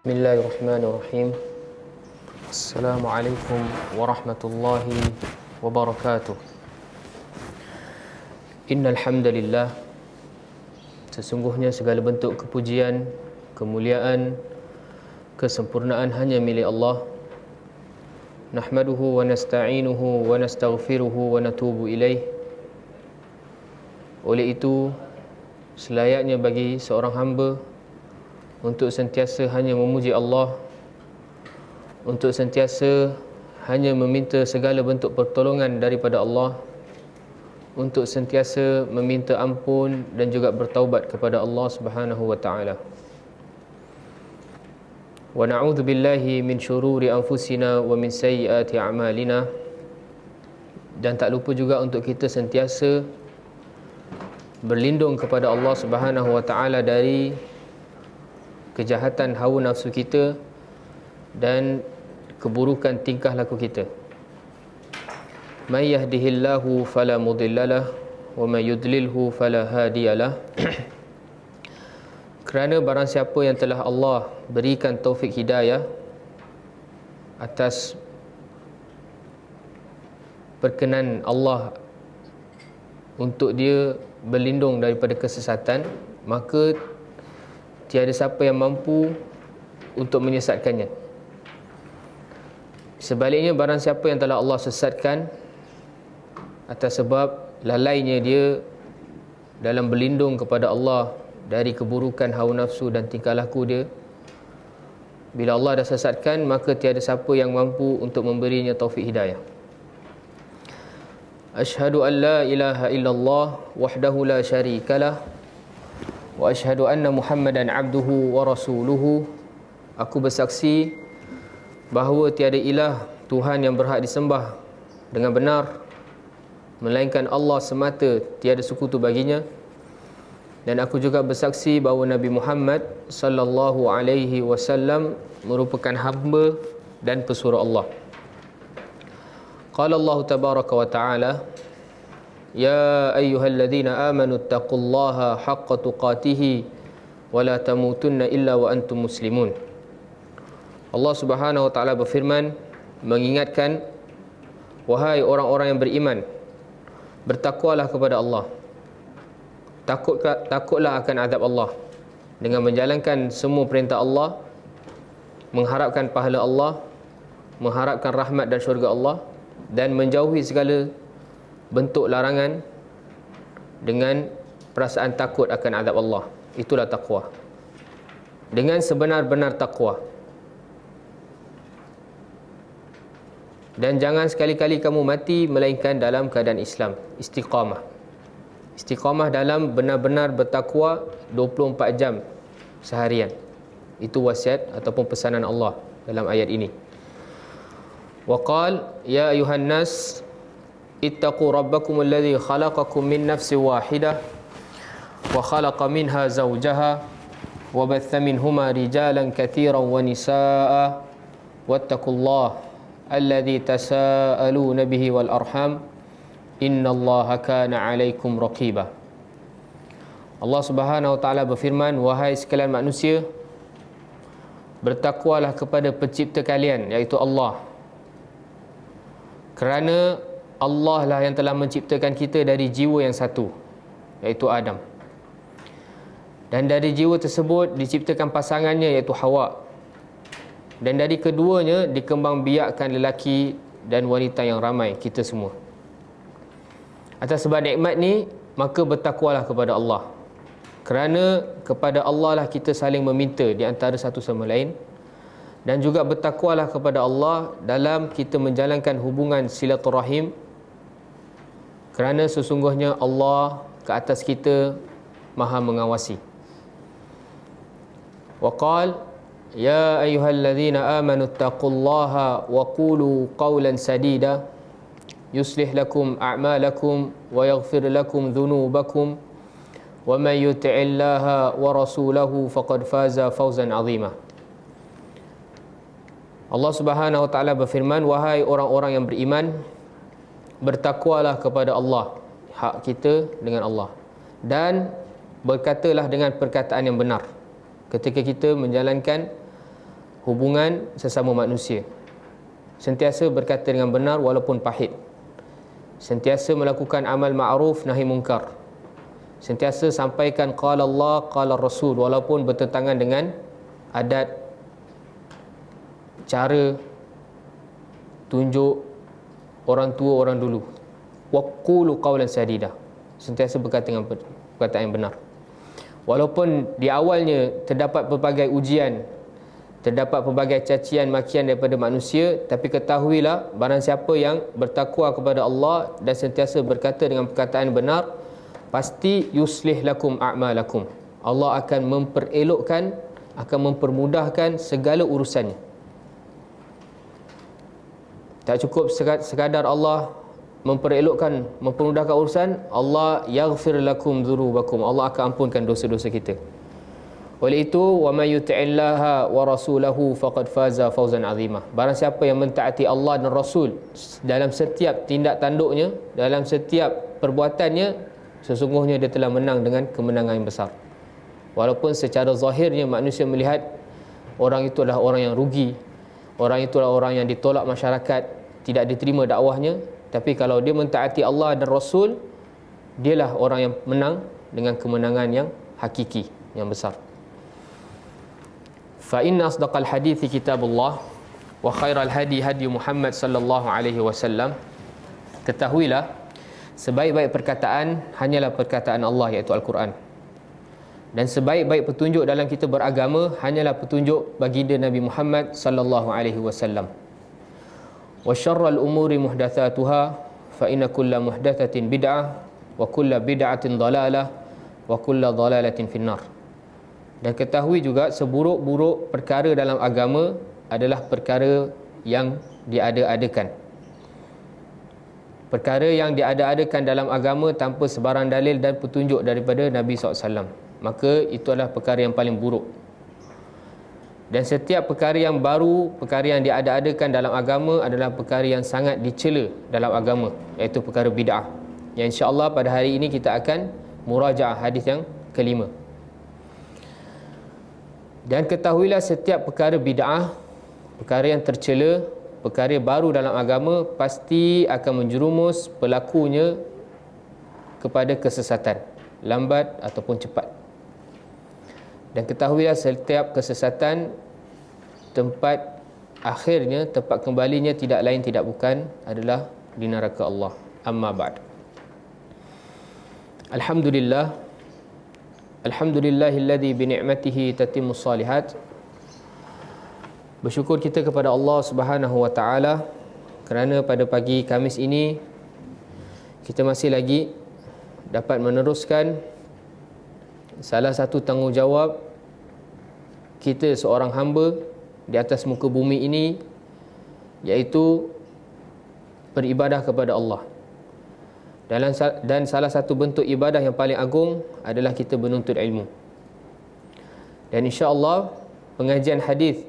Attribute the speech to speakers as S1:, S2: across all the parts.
S1: Bismillahirrahmanirrahim. Assalamualaikum warahmatullahi wabarakatuh. Innal hamdalillah, sesungguhnya segala bentuk kepujian, kemuliaan, kesempurnaan hanya milik Allah. Nahmaduhu wa nasta'inuhu wa nastaghfiruhu wa natubu ilaih. Oleh itu, selayaknya bagi seorang hamba untuk sentiasa hanya memuji Allah, untuk sentiasa hanya meminta segala bentuk pertolongan daripada Allah, untuk sentiasa meminta ampun dan juga bertaubat kepada Allah Subhanahu wa taala. Wa na'udzu billahi min syururi anfusina wa min sayyiati a'malina. Dan tak lupa juga untuk kita sentiasa berlindung kepada Allah Subhanahu wa taala dari kejahatan hawa nafsu kita dan keburukan tingkah laku kita. May yahdihillahu fala mudhillalah wa may yudlilhu fala hadiyalah. Kerana barang siapa yang telah Allah berikan taufik hidayah atas perkenan Allah untuk dia berlindung daripada kesesatan, maka tiada siapa yang mampu untuk menyesatkannya. Sebaliknya, barang siapa yang telah Allah sesatkan atas sebab lalainya dia dalam berlindung kepada Allah dari keburukan hawa nafsu dan tingkah laku dia, bila Allah dah sesatkan, maka tiada siapa yang mampu untuk memberinya taufik hidayah. Asyhadu an la ilaha illallah wahdahu la syarikalah wa asyhadu anna Muhammadan abduhu wa rasuluhu. Aku bersaksi bahawa tiada ilah Tuhan yang berhak disembah dengan benar melainkan Allah semata, tiada sekutu baginya. Dan aku juga bersaksi bahawa Nabi Muhammad sallallahu alaihi wasallam merupakan hamba dan pesuruh Allah. Qala Allah tabaraka wa ta'ala, Ya ayyuhalladzina amanu taqullaha haqqa tuqatih wa la tamutunna illa wa antum muslimun. Allah Subhanahu wa taala berfirman, mengingatkan, wahai orang-orang yang beriman, bertakwalah kepada Allah. Takutlah akan azab Allah dengan menjalankan semua perintah Allah, mengharapkan pahala Allah, mengharapkan rahmat dan syurga Allah, dan menjauhi segala bentuk larangan dengan perasaan takut akan azab Allah. Itulah takwa. Dengan sebenar-benar takwa. Dan jangan sekali-kali kamu mati melainkan dalam keadaan Islam, istiqamah. Istiqamah dalam benar-benar bertakwa 24 jam seharian. Itu wasiat ataupun pesanan Allah dalam ayat ini. Wa qala ya ayuhan nas ittaqu rabbakum alladhi khalaqakum min nafsin wahidah wa khalaqa minha zawjaha wa batha minhuma rijalan katsiran wa nisaa'a wattaqullaha alladhi tasaaluna bihi wal arham innallaha kana 'alaikum raqiba. Allah Subhanahu wa taala berfirman, wahai sekalian manusia, bertakwalah kepada pencipta kalian, iaitu Allah. Kerana Allah lah yang telah menciptakan kita dari jiwa yang satu, iaitu Adam. Dan dari jiwa tersebut diciptakan pasangannya, iaitu Hawa. Dan dari keduanya dikembangbiakkan lelaki dan wanita yang ramai, kita semua. Atas sebab nikmat ni, maka bertakwalah kepada Allah. Kerana kepada Allah lah kita saling meminta di antara satu sama lain. Dan juga bertakwalah kepada Allah dalam kita menjalankan hubungan silaturahim, kerana sesungguhnya Allah ke atas kita Maha mengawasi. Wa qala ya ayyuhalladzina amanu taqullaha wa qulu qawlan sadida yuslih lakum a'malakum wa yaghfir lakum dhunubakum wa may yuti'illaha wa rasulahu faqad faza fawzan 'azima. Allah Subhanahu wa taala berfirman, wahai orang-orang yang beriman, bertakwalah kepada Allah, hak kita dengan Allah, dan berkatalah dengan perkataan yang benar ketika kita menjalankan hubungan sesama manusia. Sentiasa berkata dengan benar walaupun pahit. Sentiasa melakukan amal ma'ruf nahi munkar. Sentiasa sampaikan qala Allah, qala Rasul walaupun bertentangan dengan adat, cara tunjuk orang tua orang dulu. Waqulu qawlan sadida. Sentiasa berkata dengan perkataan yang benar. Walaupun di awalnya terdapat pelbagai ujian, terdapat pelbagai cacian makian daripada manusia, tapi ketahuilah barang siapa yang bertakwa kepada Allah dan sentiasa berkata dengan perkataan benar, pasti yuslih lakum a'malakum. Allah akan memperelokkan, akan mempermudahkan segala urusannya. Tak cukup sekadar Allah memperelokkan, mempermudahkan urusan, Allah yaghfir lakum dzunubakum. Allah akan ampunkan dosa-dosa kita. Oleh itu, wa may yuti'illaha wa rasulahu faqad faza fawzan 'azima. Barang siapa yang mentaati Allah dan Rasul dalam setiap tindak tanduknya, dalam setiap perbuatannya, sesungguhnya dia telah menang dengan kemenangan yang besar. Walaupun secara zahirnya manusia melihat orang itu adalah orang yang rugi, orang itu adalah orang yang ditolak masyarakat, tidak diterima dakwahnya, tapi kalau dia mentaati Allah dan Rasul, dialah orang yang menang dengan kemenangan yang hakiki, yang besar. Fa inna asdaqal hadithi kitabullah wa khairal hadi hadi Muhammad sallallahu alaihi wasallam. Ketahuilah, sebaik-baik perkataan hanyalah perkataan Allah, iaitu Al-Quran. Dan sebaik-baik petunjuk dalam kita beragama hanyalah petunjuk baginda Nabi Muhammad sallallahu alaihi wasallam. Wa syarrul umuri muhdatsatuha fa inna kulla muhdatsatin bid'ah wa kulla bid'atin dhalalah wa kulla dhalalatin finnar. Dan ketahui juga seburuk-buruk perkara dalam agama adalah perkara yang diada-adakan. Perkara yang diada-adakan dalam agama tanpa sebarang dalil dan petunjuk daripada Nabi SAW, maka itu adalah perkara yang paling buruk. Dan setiap perkara yang baru, perkara yang diada-adakan dalam agama adalah perkara yang sangat dicela dalam agama, iaitu perkara bid'ah. Yang insya-Allah pada hari ini kita akan murajaah hadis yang kelima. Dan ketahuilah setiap perkara bid'ah, perkara yang tercela, perkara baru dalam agama pasti akan menjerumus pelakunya kepada kesesatan, lambat ataupun cepat. Dan ketahuilah setiap kesesatan tempat akhirnya, tempat kembalinya tidak lain tidak bukan adalah di neraka Allah. Amma ba'd. Alhamdulillah. Alhamdulillahilladzi bi ni'matihi tatimmus shalihat. Bersyukur kita kepada Allah Subhanahu wa taala kerana pada pagi Khamis ini kita masih lagi dapat meneruskan salah satu tanggungjawab kita seorang hamba di atas muka bumi ini, iaitu beribadah kepada Allah. Dan salah satu bentuk ibadah yang paling agung adalah kita menuntut ilmu. Dan insya-Allah pengajian hadis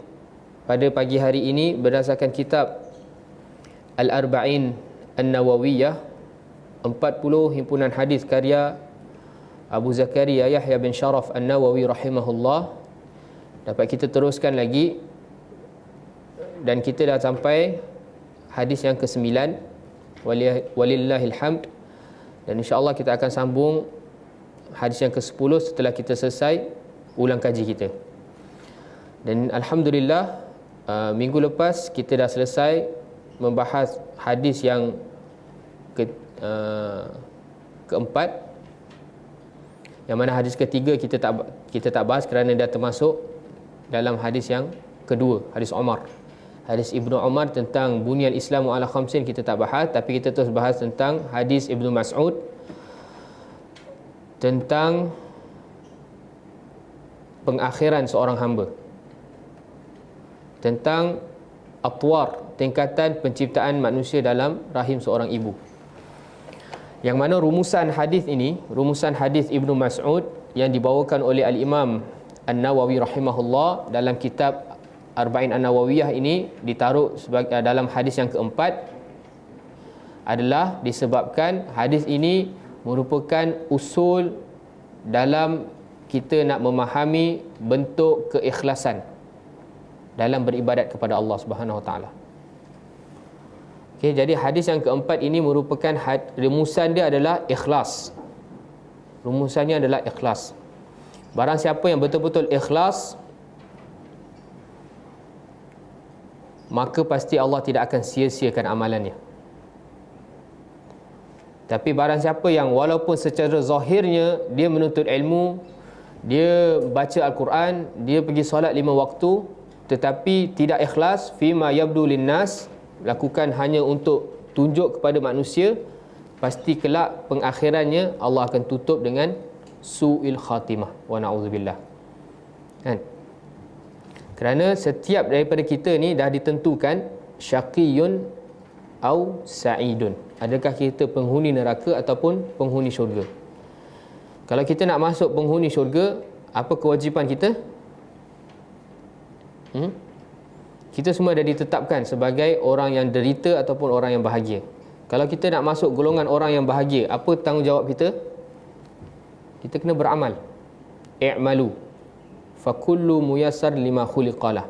S1: pada pagi hari ini berdasarkan kitab Al-Arba'in An-Nawawiyah, 40 himpunan hadis karya Abu Zakaria Yahya bin Sharaf An-Nawawi rahimahullah. Dapat kita teruskan lagi, dan kita dah sampai hadis yang ke-9, walillahil hamd. Dan insya-Allah kita akan sambung hadis yang ke-10 setelah kita selesai ulang kaji kita. Dan alhamdulillah, minggu lepas kita dah selesai membahas hadis yang keempat, yang mana hadis ketiga kita tak bahas kerana dah termasuk dalam hadis yang kedua, hadis Umar. Hadis Ibnu Umar tentang bunyal Islamu ala khamsin kita tak bahas, tapi kita terus bahas tentang hadis Ibnu Mas'ud tentang pengakhiran seorang hamba, tentang atwar, tingkatan penciptaan manusia dalam rahim seorang ibu. Yang mana rumusan hadis ini, rumusan hadis Ibnu Mas'ud yang dibawakan oleh Al-Imam An-Nawawi rahimahullah dalam kitab Arba'in An-Nawawiyah ini ditaruh sebagai dalam hadis yang keempat, adalah disebabkan hadis ini merupakan usul dalam kita nak memahami bentuk keikhlasan dalam beribadat kepada Allah Subhanahu Wa Taala. Okey, jadi hadis yang keempat ini merupakan rumusan dia adalah ikhlas. Rumusannya adalah ikhlas. Barang siapa yang betul-betul ikhlas, maka pasti Allah tidak akan sia-siakan amalannya. Tapi barang siapa yang walaupun secara zahirnya dia menuntut ilmu, dia baca Al-Quran, dia pergi solat 5 waktu, tetapi tidak ikhlas, fima yabdu linnas, lakukan hanya untuk tunjuk kepada manusia, pasti kelak pengakhirannya Allah akan tutup dengan su'il khatimah, wa na'udzubillah. Kan? Kerana setiap daripada kita ni dah ditentukan syaqiyun au sa'idun. Adakah kita penghuni neraka ataupun penghuni syurga? Kalau kita nak masuk penghuni syurga, apa kewajipan kita? Kita semua dah ditetapkan sebagai orang yang derita ataupun orang yang bahagia. Kalau kita nak masuk golongan orang yang bahagia, apa tanggungjawab kita? Kita kena beramal. I'malu fakullu muyassar lima khuliqalah.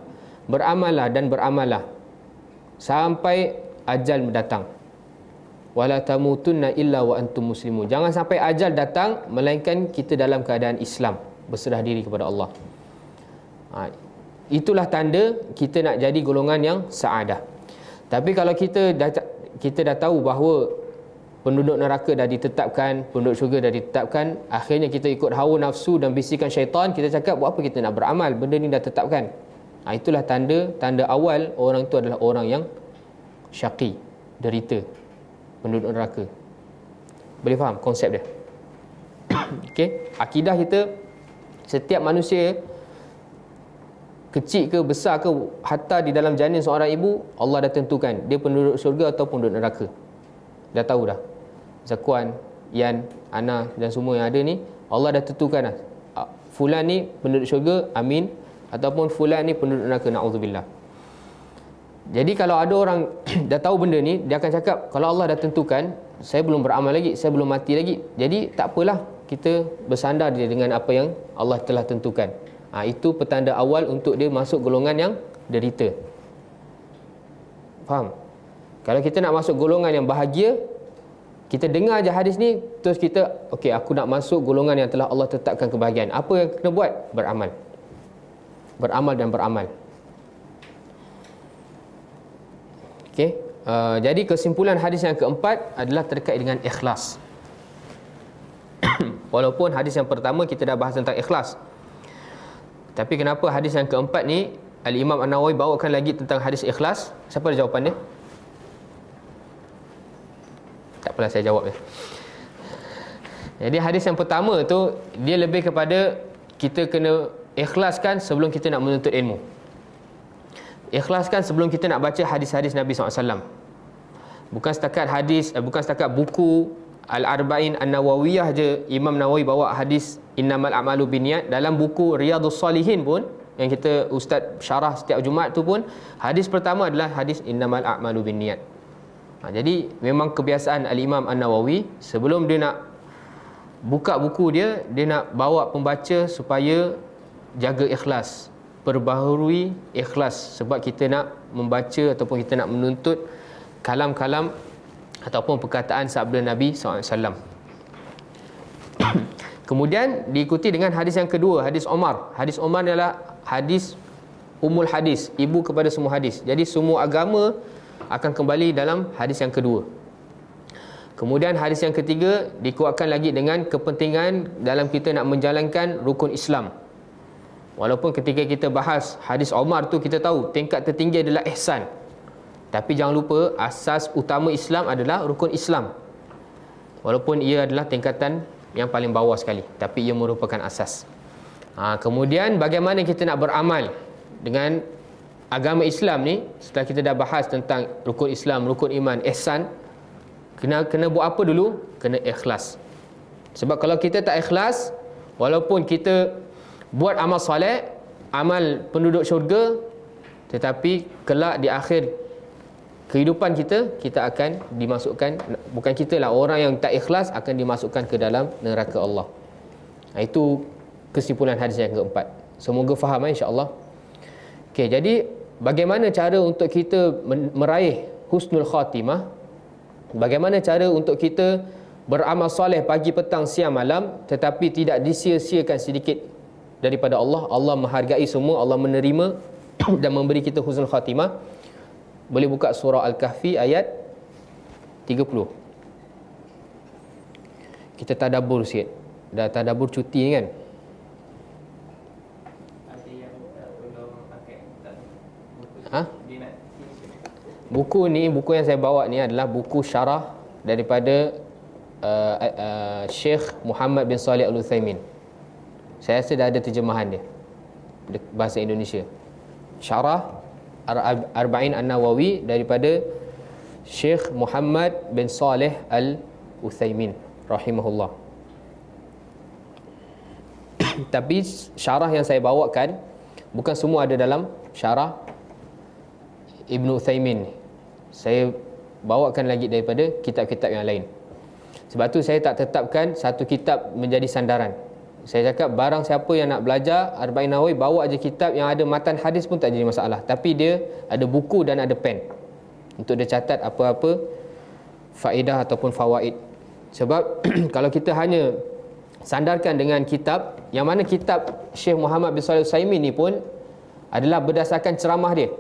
S1: Beramallah dan beramallah sampai ajal mendatang. Wala tamutunna illa wa antum muslimun. Jangan sampai ajal datang melainkan kita dalam keadaan Islam, berserah diri kepada Allah. Itulah tanda kita nak jadi golongan yang saadah. Tapi kalau kita dah tahu bahawa penduduk neraka dah ditetapkan, penduduk syurga dah ditetapkan, akhirnya kita ikut hawa nafsu dan bisikan syaitan, kita cakap buat apa kita nak beramal, benda ni dah tetapkan. Itulah tanda awal orang itu adalah orang yang syaqi, derita, penduduk neraka. Boleh faham konsep dia? Okey, akidah kita, setiap manusia kecil ke besar ke, hatta di dalam janin seorang ibu, Allah dah tentukan dia penduduk syurga atau penduduk neraka. Dah tahu dah. Zakuan, Yan, Ana dan semua yang ada ni, Allah dah tentukan dah. Fulan ni penduduk syurga, amin, ataupun fulan ni penduduk neraka, na'udzubillah. Jadi kalau ada orang dah tahu benda ni, dia akan cakap, kalau Allah dah tentukan, saya belum beramal lagi, saya belum mati lagi, jadi tak apalah, kita bersandar dia dengan apa yang Allah telah tentukan. Itu petanda awal untuk dia masuk golongan yang derita. Faham? Kalau kita nak masuk golongan yang bahagia, kita dengar je hadis ni, terus kita, okey, aku nak masuk golongan yang telah Allah tetapkan kebahagiaan. Apa yang kena buat? Beramal. Beramal dan beramal. Okey, jadi kesimpulan hadis yang keempat adalah terkait dengan ikhlas. Walaupun hadis yang pertama kita dah bahas tentang ikhlas, tapi kenapa hadis yang keempat ni Al-Imam An-Nawawi bawakan lagi tentang hadis ikhlas? Siapa ada jawapan dia? Tak apalah, saya jawab dia. Jadi hadis yang pertama tu, dia lebih kepada kita kena ikhlaskan sebelum kita nak menuntut ilmu. Ikhlaskan sebelum kita nak baca hadis-hadis Nabi SAW. Bukan setakat hadis, bukan setakat buku Al-Arba'in An-Nawawiyah je Imam Nawawi bawa hadis innamal a'malu binniyat. Dalam buku Riyadhus Salihin pun, yang kita ustaz syarah setiap Jumaat tu pun, hadis pertama adalah hadis innamal a'malu binniyat. Jadi memang kebiasaan Al-Imam An-Nawawi, sebelum dia nak buka buku dia, dia nak bawa pembaca supaya jaga ikhlas, perbaharui ikhlas, sebab kita nak membaca ataupun kita nak menuntut kalam-kalam ataupun perkataan sabda Nabi SAW. Kemudian diikuti dengan hadis yang kedua, hadis Umar. Hadis Umar adalah hadis umul hadis, ibu kepada semua hadis. Jadi semua agama akan kembali dalam hadis yang kedua. Kemudian hadis yang ketiga dikuatkan lagi dengan kepentingan dalam kita nak menjalankan rukun Islam. Walaupun ketika kita bahas hadis Umar tu, kita tahu tingkat tertinggi adalah ihsan, tapi jangan lupa asas utama Islam adalah rukun Islam. Walaupun ia adalah tingkatan yang paling bawah sekali, tapi ia merupakan asas. Kemudian bagaimana kita nak beramal dengan agama Islam ni? Setelah kita dah bahas tentang rukun Islam, rukun iman, ihsan, kena buat apa dulu? Kena ikhlas. Sebab kalau kita tak ikhlas, walaupun kita buat amal soleh, amal penduduk syurga, tetapi kelak di akhir kehidupan kita akan dimasukkan, bukan kita lah, orang yang tak ikhlas akan dimasukkan ke dalam neraka Allah. Itu kesimpulan hadis yang keempat. Semoga faham insya-Allah. Okey, jadi bagaimana cara untuk kita meraih husnul khatimah? Bagaimana cara untuk kita beramal soleh pagi, petang, siang, malam, tetapi tidak disia-siakan sedikit daripada Allah? Allah menghargai semua, Allah menerima dan memberi kita husnul khatimah. Boleh buka surah Al-Kahfi ayat 30. Kita tadabbur sikit. Dah tadabbur cuti ni kan? Ha? Buku ni, buku yang saya bawa ni adalah buku syarah daripada Syekh Muhammad bin Salih Al-Utsaimin. Saya rasa dah ada terjemahan dia bahasa Indonesia. Syarah Arba'in An-Nawawi daripada Syekh Muhammad bin Salih Al-Utsaimin rahimahullah. Tapi syarah yang saya bawakan bukan semua ada dalam syarah Ibn Utsaimin. Saya bawakan lagi daripada kitab-kitab yang lain. Sebab tu saya tak tetapkan satu kitab menjadi sandaran. Saya cakap barang siapa yang nak belajar Arba'in Nawawi, bawa aja kitab yang ada matan hadis pun tak jadi masalah. Tapi dia ada buku dan ada pen untuk dia catat apa-apa faedah ataupun fawaid. Sebab kalau kita hanya sandarkan dengan kitab, yang mana kitab Syekh Muhammad bin Shalih Al-Utsaimin ni pun adalah berdasarkan ceramah dia.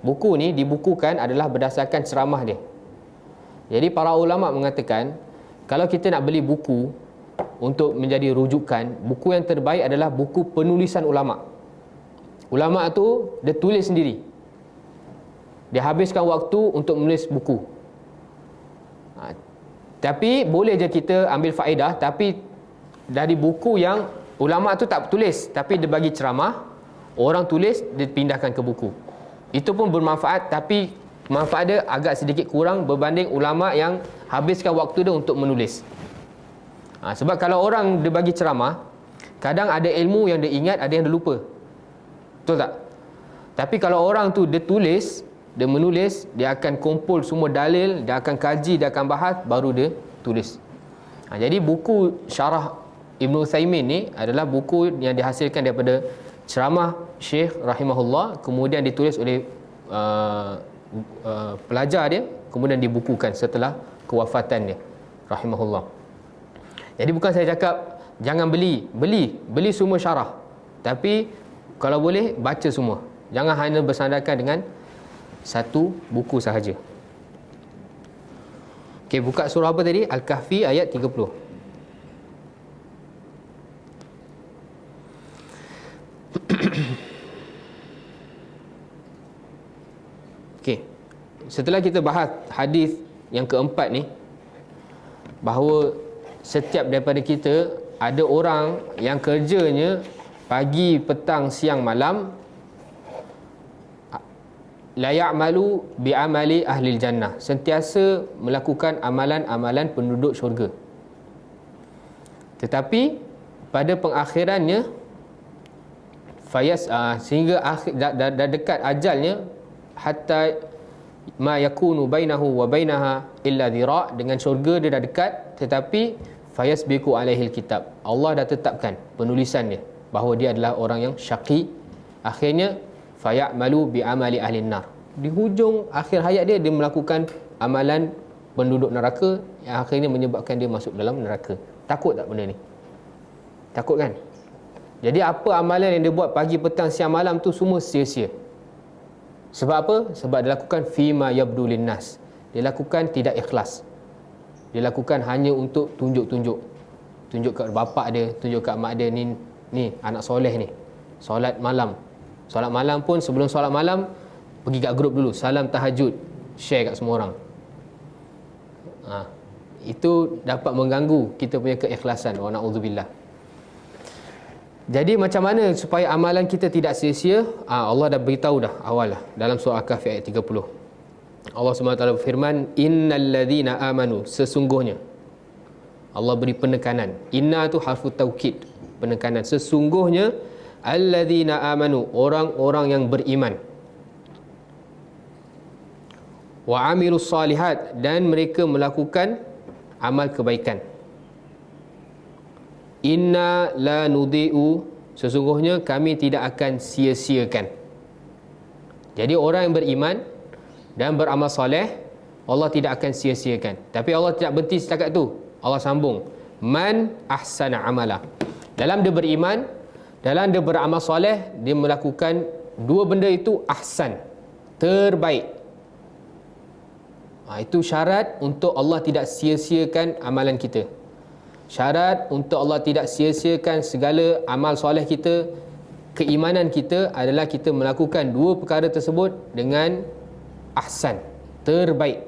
S1: Buku ni dibukukan adalah berdasarkan ceramah dia. Jadi para ulama mengatakan, kalau kita nak beli buku untuk menjadi rujukan, buku yang terbaik adalah buku penulisan ulama. Ulama tu dia tulis sendiri. Dia habiskan waktu untuk menulis buku. Tapi boleh je kita ambil faedah, tapi dari buku yang ulama tu tak tulis, tapi dia bagi ceramah, orang tulis, dia pindahkan ke buku. Itu pun bermanfaat, tapi manfaat dia agak sedikit kurang berbanding ulama yang habiskan waktu dia untuk menulis. Sebab kalau orang dia bagi ceramah, kadang ada ilmu yang dia ingat, ada yang dia lupa. Betul tak? Tapi kalau orang tu dia tulis, dia menulis, dia akan kumpul semua dalil, dia akan kaji, dia akan bahas, baru dia tulis. Jadi buku syarah Ibn Utsaimin ni adalah buku yang dihasilkan daripada ceramah Syekh rahimahullah, kemudian ditulis oleh pelajar dia, kemudian dibukukan setelah kewafatan dia rahimahullah. Jadi bukan saya cakap jangan beli semua syarah, tapi kalau boleh baca semua. Jangan hanya bersandarkan dengan satu buku sahaja. Okey, buka surah apa tadi? Al-Kahfi ayat 30. Okey. Setelah kita bahas hadis yang keempat ni, bahawa setiap daripada kita ada orang yang kerjanya pagi, petang, siang, malam, la ya'malu bi'amali ahlil jannah, sentiasa melakukan amalan-amalan penduduk syurga. Tetapi pada pengakhirannya sehingga dah dekat ajalnya, hatta ma yakunu bainahu wa bainaha illa dhira', dengan syurga dia dah dekat, tetapi fayasbiqu alaihil kitab, Allah dah tetapkan penulisan dia bahawa dia adalah orang yang syaqi. Akhirnya fayamalu bi'amali ahlin nar, di hujung akhir hayat dia melakukan amalan penduduk neraka yang akhirnya menyebabkan dia masuk dalam neraka. Takut tak benda ni? Takut kan? Jadi apa amalan yang dia buat pagi, petang, siang, malam tu semua sia-sia. Sebab apa? Sebab dia lakukan fima yabdu linnas, dia lakukan tidak ikhlas. Dia lakukan hanya untuk tunjuk kat bapak dia, tunjuk kat mak dia, ni anak soleh ni, solat malam pun sebelum solat malam pergi kat grup dulu, salam tahajud, share kat semua orang. Itu dapat mengganggu kita punya keikhlasan. Wa na'udzubillah. Jadi macam mana supaya amalan kita tidak sia-sia? Allah dah beritahu dah awal lah, dalam surah Al-Kahfi ayat 30. Allah SWT berfirman, innal ladzina amanu, sesungguhnya. Allah beri penekanan. Inna tu harfu taukid, penekanan. Sesungguhnya alladzina amanu, orang-orang yang beriman. Wa amilus salihat, dan mereka melakukan amal kebaikan. Inna la nudhi'u, sesungguhnya kami tidak akan sia-siakan. Jadi orang yang beriman dan beramal soleh, Allah tidak akan sia-siakan. Tapi Allah tidak berhenti setakat tu. Allah sambung, man ahsana amala. Dalam dia beriman, dalam dia beramal soleh, dia melakukan dua benda itu ahsan, terbaik. Itu syarat untuk Allah tidak sia-siakan amalan kita. Syarat untuk Allah tidak sia-siakan segala amal soleh kita, keimanan kita adalah kita melakukan dua perkara tersebut dengan ahsan, terbaik.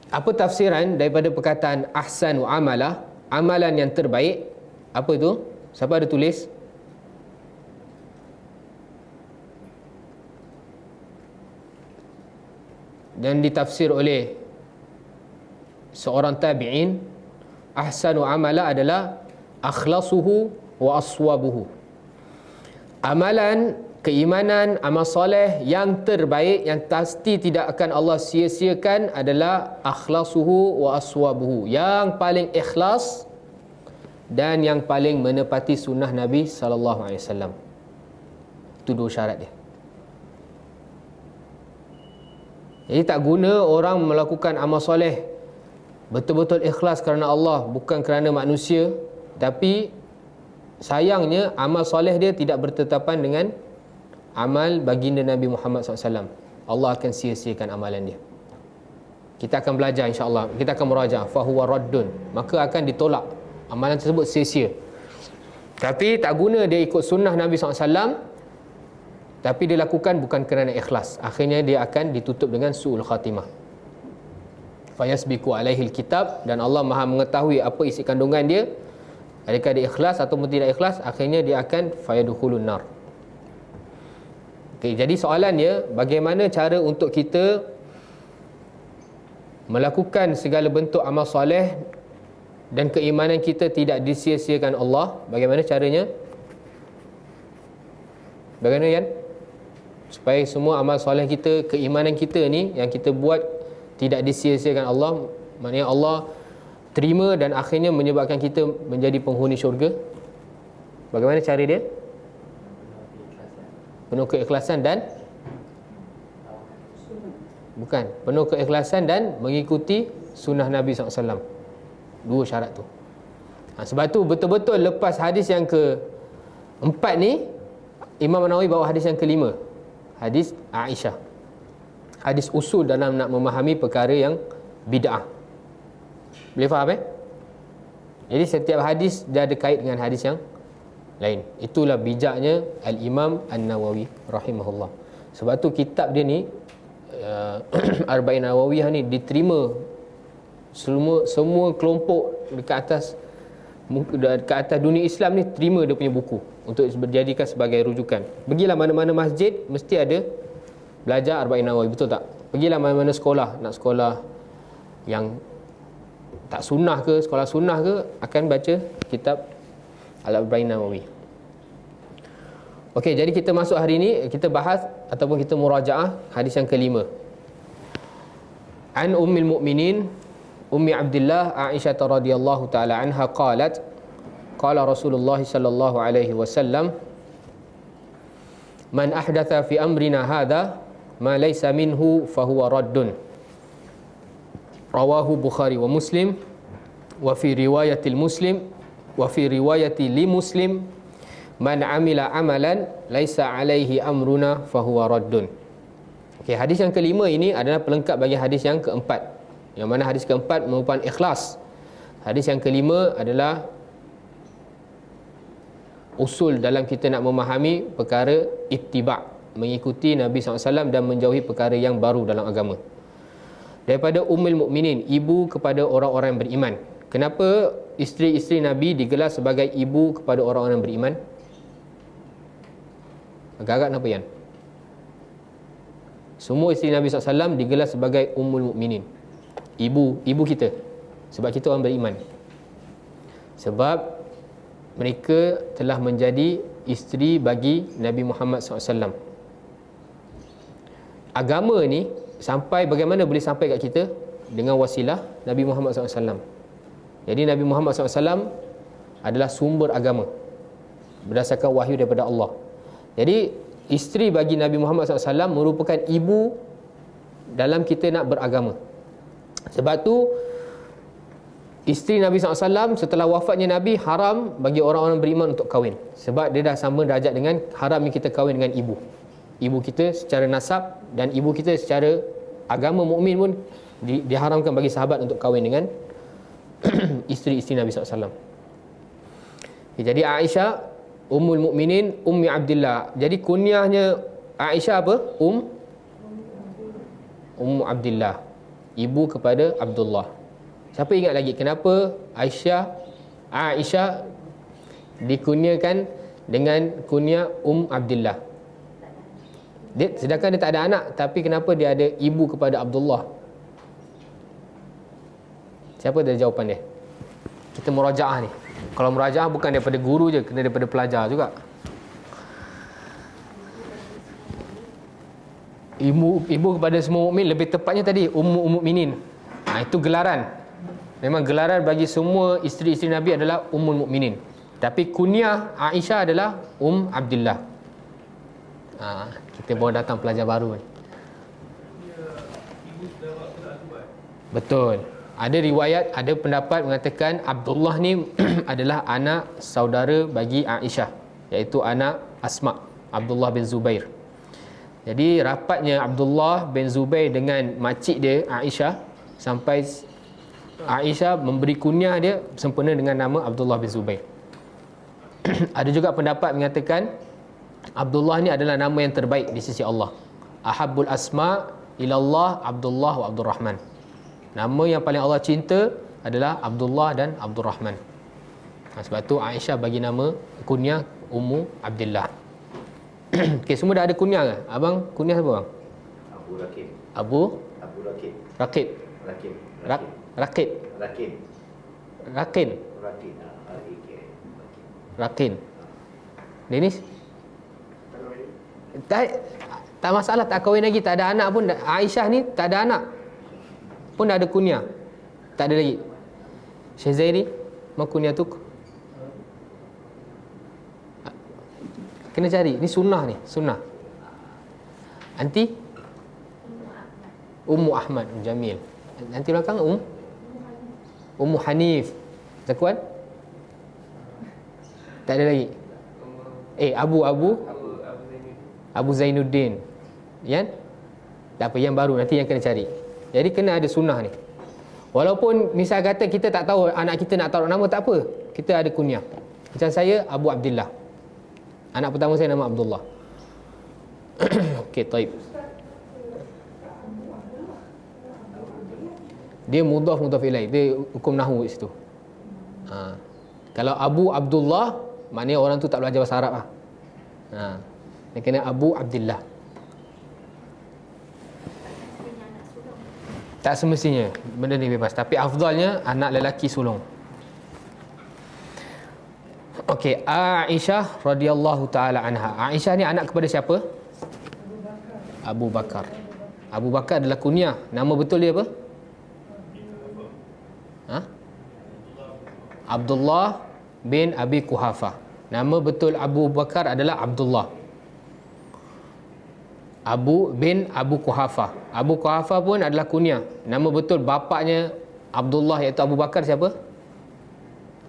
S1: Apa tafsiran daripada perkataan ahsan wa amalah, amalan yang terbaik? Apa itu? Siapa ada tulis? Dan ditafsir oleh seorang tabi'in, ahsanu amala adalah akhlasuhu wa aswabuhu. Amalan, keimanan, amal soleh yang terbaik, yang pasti tidak akan Allah sia-siakan adalah akhlasuhu wa aswabuhu, yang paling ikhlas dan yang paling menepati sunnah Nabi SAW. Itu dua syarat dia. Jadi tak guna orang melakukan amal soleh betul-betul ikhlas kerana Allah, bukan kerana manusia. Tapi sayangnya amal soleh dia tidak bertetapan dengan amal baginda Nabi Muhammad SAW. Allah akan sia-siakan amalan dia. Kita akan belajar insya-Allah. Kita akan meraja fahuwa raddun, maka akan ditolak, amalan tersebut sia-sia. Tapi tak guna dia ikut sunnah Nabi SAW, tapi dia lakukan bukan kerana ikhlas. Akhirnya dia akan ditutup dengan su'ul khatimah. Fayasbiku alaihil kitab, dan Allah Maha mengetahui apa isi kandungan dia. Adakah dia ikhlas ataupun tidak ikhlas, akhirnya dia akan fayadukhulun nar. Jadi soalannya, bagaimana cara untuk kita melakukan segala bentuk amal soleh dan keimanan kita tidak disia-siakan Allah? Bagaimana caranya? Bagaimana Yan? Supaya semua amal soleh kita, keimanan kita ni yang kita buat tidak disia-siakan Allah, maknanya Allah terima dan akhirnya menyebabkan kita menjadi penghuni syurga. Bagaimana cara dia? Penuh keikhlasan dan bukan, penuh keikhlasan dan mengikuti sunnah Nabi SAW. Dua syarat tu. Sebab tu betul-betul lepas hadis yang ke-4 ni, Imam Nawawi bawa hadis yang ke-5, hadis Aisyah. Hadis usul dalam nak memahami perkara yang bid'ah. Boleh faham Jadi setiap hadis dia ada kait dengan hadis yang lain. Itulah bijaknya Al-Imam An-Nawawi rahimahullah. Sebab tu kitab dia ni Arba'in Nawawiyah ni diterima semua kelompok dekat atas dunia Islam ni terima dia punya buku untuk dijadikan sebagai rujukan. Pergilah mana-mana masjid mesti ada belajar Arba'in Nawawi, betul tak? Pergilah mana-mana sekolah, nak sekolah yang tak sunnah ke, sekolah sunnah ke, akan baca kitab Al-Arba'in Nawawi. Okey, jadi kita masuk hari ini, kita bahas ataupun kita murajaah hadis yang ke-5. An Ummul Mukminin Ummi Abdullah Aisyah radhiyallahu taala anha qalat qala Rasulullah sallallahu alaihi wasallam man ahdatha fi amrina hadha ma laysa minhu fahuwa raddun. Rawahu Bukhari wa Muslim wa fi riwayatil Muslim wa fi riwayati li Muslim man amila amalan laisa alaihi amruna fahuwa raddun. Okey, hadis yang kelima ini adalah pelengkap bagi hadis yang keempat. Yang mana hadis keempat merupakan ikhlas. Hadis yang kelima adalah usul dalam kita nak memahami perkara ittiba', mengikuti Nabi SAW dan menjauhi perkara yang baru dalam agama. Daripada Ummul Mukminin, ibu kepada orang-orang yang beriman. Kenapa isteri-isteri Nabi digelar sebagai ibu kepada orang-orang yang beriman? Agak-agak kenapa Yan? Semua isteri Nabi SAW digelar sebagai Ummul Mukminin, ibu kita, sebab kita orang beriman. Sebab mereka telah menjadi isteri bagi Nabi Muhammad SAW. Agama ni sampai bagaimana boleh sampai kat kita? Dengan wasilah Nabi Muhammad SAW. Jadi Nabi Muhammad SAW adalah sumber agama berdasarkan wahyu daripada Allah. Jadi isteri bagi Nabi Muhammad SAW merupakan ibu dalam kita nak beragama. Sebab tu isteri Nabi SAW setelah wafatnya Nabi, haram bagi orang-orang beriman untuk kahwin. Sebab dia dah sama derajat dengan haramnya kita kahwin dengan ibu. Ibu kita secara nasab dan ibu kita secara agama mukmin pun diharamkan bagi sahabat untuk kahwin dengan isteri-isteri Nabi SAW. Jadi Aisyah Ummul Mukminin Ummi Abdillah. Jadi kunyahnya Aisyah apa? Ummu Abdillah, ibu kepada Abdullah. Siapa ingat lagi kenapa Aisyah dikunyakan dengan kunyah Abdillah? Sedangkan dia tak ada anak, tapi kenapa dia ada ibu kepada Abdullah? Siapa ada jawapan dia? Kita murajaah ni. Kalau murajaah bukan daripada guru je, kena daripada pelajar juga. Ibu kepada semua mukmin, lebih tepatnya tadi Ummul Mukminin. Itu gelaran. Memang gelaran bagi semua isteri-isteri Nabi adalah Ummul Mukminin. Tapi kunyah Aisyah adalah Abdillah. Kita baru datang pelajar baru ni. Betul. Ada riwayat, ada pendapat mengatakan Abdullah ni adalah anak saudara bagi Aisyah, iaitu anak Asma, Abdullah bin Zubair. Jadi rapatnya Abdullah bin Zubair dengan makcik dia Aisyah sampai Aisyah memberi kunyah dia sempena dengan nama Abdullah bin Zubair. Ada juga pendapat mengatakan Abdullah ni adalah nama yang terbaik di sisi Allah. Ahabbul asma ilallah Abdullah wa Abdurrahman. Nama yang paling Allah cinta adalah Abdullah dan Abdurrahman. Sebab tu Aisyah bagi nama kunyah Ummu Abdillah. Okey, semua dah ada kunyah ke? Abang kunyah apa bang?
S2: Abu Rakib.
S1: Abu
S2: Rakib.
S1: Rakib.
S2: Rakib.
S1: Rakib.
S2: Rakib.
S1: Rakin. Rakin. Denis? Tak masalah, tak kahwin lagi, tak ada anak pun. Aisyah ni tak ada anak pun dah ada kunyah. Tak ada lagi. Syekh Zairi, mau kunyah tu kena cari. Ni sunnah ni, sunnah. Anti Ummu Ahmad Jamil. Nanti belakang Ummu Hanif. Zakwan? Tak ada lagi. Abu Zainuddin. Yan? Tak apa, yang baru nanti yang kena cari. Jadi kena ada sunnah ni. Walaupun misal kata kita tak tahu anak kita nak taruh nama, tak apa, kita ada kunyah. Macam saya Abu Abdillah. Anak pertama saya nama Abdullah. Okey, taib. Dia mudhaf ilaih, dia hukum nahwu kat situ. Kalau Abu Abdullah, maknanya orang tu tak belajar bahasa Arab lah. Dia kena Abu Abdillah. Tak semestinya, benda ni bebas. Tapi afdalnya anak lelaki sulung. Okey, Aisyah radhiyallahu taala anha. Aisyah ni anak kepada siapa? Abu Bakar. Abu Bakar adalah kunyah. Nama betul dia apa? Abdullah bin Abi Quhafah. Nama betul Abu Bakar adalah Abdullah. Abu bin Abu Quhafah. Abu Quhafah pun adalah kunyah. Nama betul bapaknya Abdullah iaitu Abu Bakar siapa?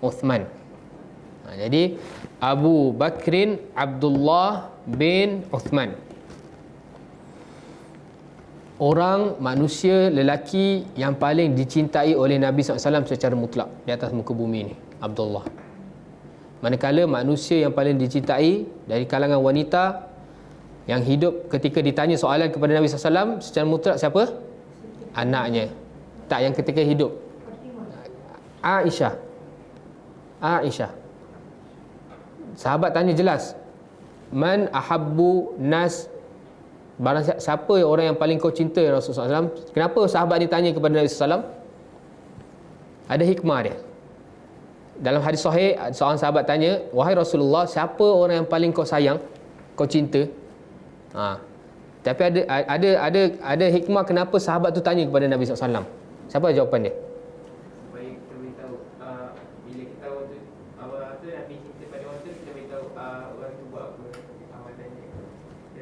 S1: Uthman. Jadi Abu Bakrin Abdullah bin Uthman. Orang manusia lelaki yang paling dicintai oleh Nabi SAW secara mutlak di atas muka bumi ni, Abdullah. Manakala manusia yang paling dicintai dari kalangan wanita yang hidup ketika ditanya soalan kepada Nabi SAW secara mutlak siapa? Anaknya. Tak, yang ketika hidup Aisyah. Sahabat tanya jelas, man ahabbu nas, barang siapa orang yang paling kau cinta ya Rasulullah SAW. Kenapa sahabat ni tanya kepada Nabi SAW? Ada hikmah dia. Dalam hadis sahih, seorang sahabat tanya, wahai Rasulullah, siapa orang yang paling kau sayang, kau cinta? Tapi ada hikmah kenapa sahabat tu tanya kepada Nabi SAW. Siapa jawapan dia?
S3: Supaya kita beritahu bila kita tahu tu apa Nabi cinta pada orang tu, kita beritahu orang tu buat apa amalan dia.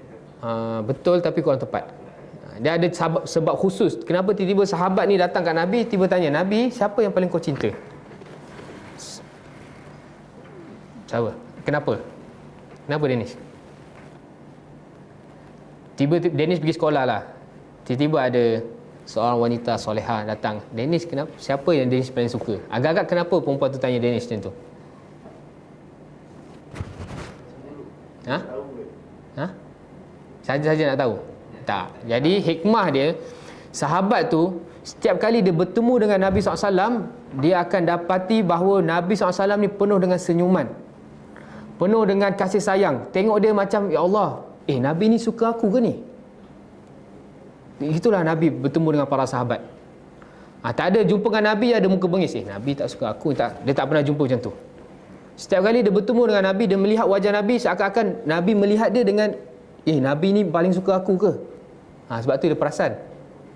S1: betul tapi kurang tepat. Dia ada sebab khusus. Kenapa tiba-tiba sahabat ni datang kat Nabi, tiba tanya, Nabi, siapa yang paling kau cinta? Siapa? Kenapa? Kenapa Dennis? Tiba-tiba Dennis pergi sekolah lah. Tiba-tiba ada seorang wanita solehah datang. Dennis, kenapa? Siapa yang Dennis paling suka? Agak-agak kenapa perempuan tu tanya Dennis macam tu? Ha? Ha? Saja-saja nak tahu? Tak. Jadi hikmah dia, sahabat tu setiap kali dia bertemu dengan Nabi SAW, dia akan dapati bahawa Nabi SAW ni penuh dengan senyuman, penuh dengan kasih sayang. Tengok dia macam, ya Allah, Nabi ni suka aku ke ni? Itulah Nabi bertemu dengan para sahabat. Tak ada jumpa dengan Nabi ada muka bengis. Nabi tak suka aku. Dia tak pernah jumpa macam tu. Setiap kali dia bertemu dengan Nabi, dia melihat wajah Nabi, seakan-akan Nabi melihat dia dengan, Nabi ni paling suka aku ke? Sebab tu dia perasan.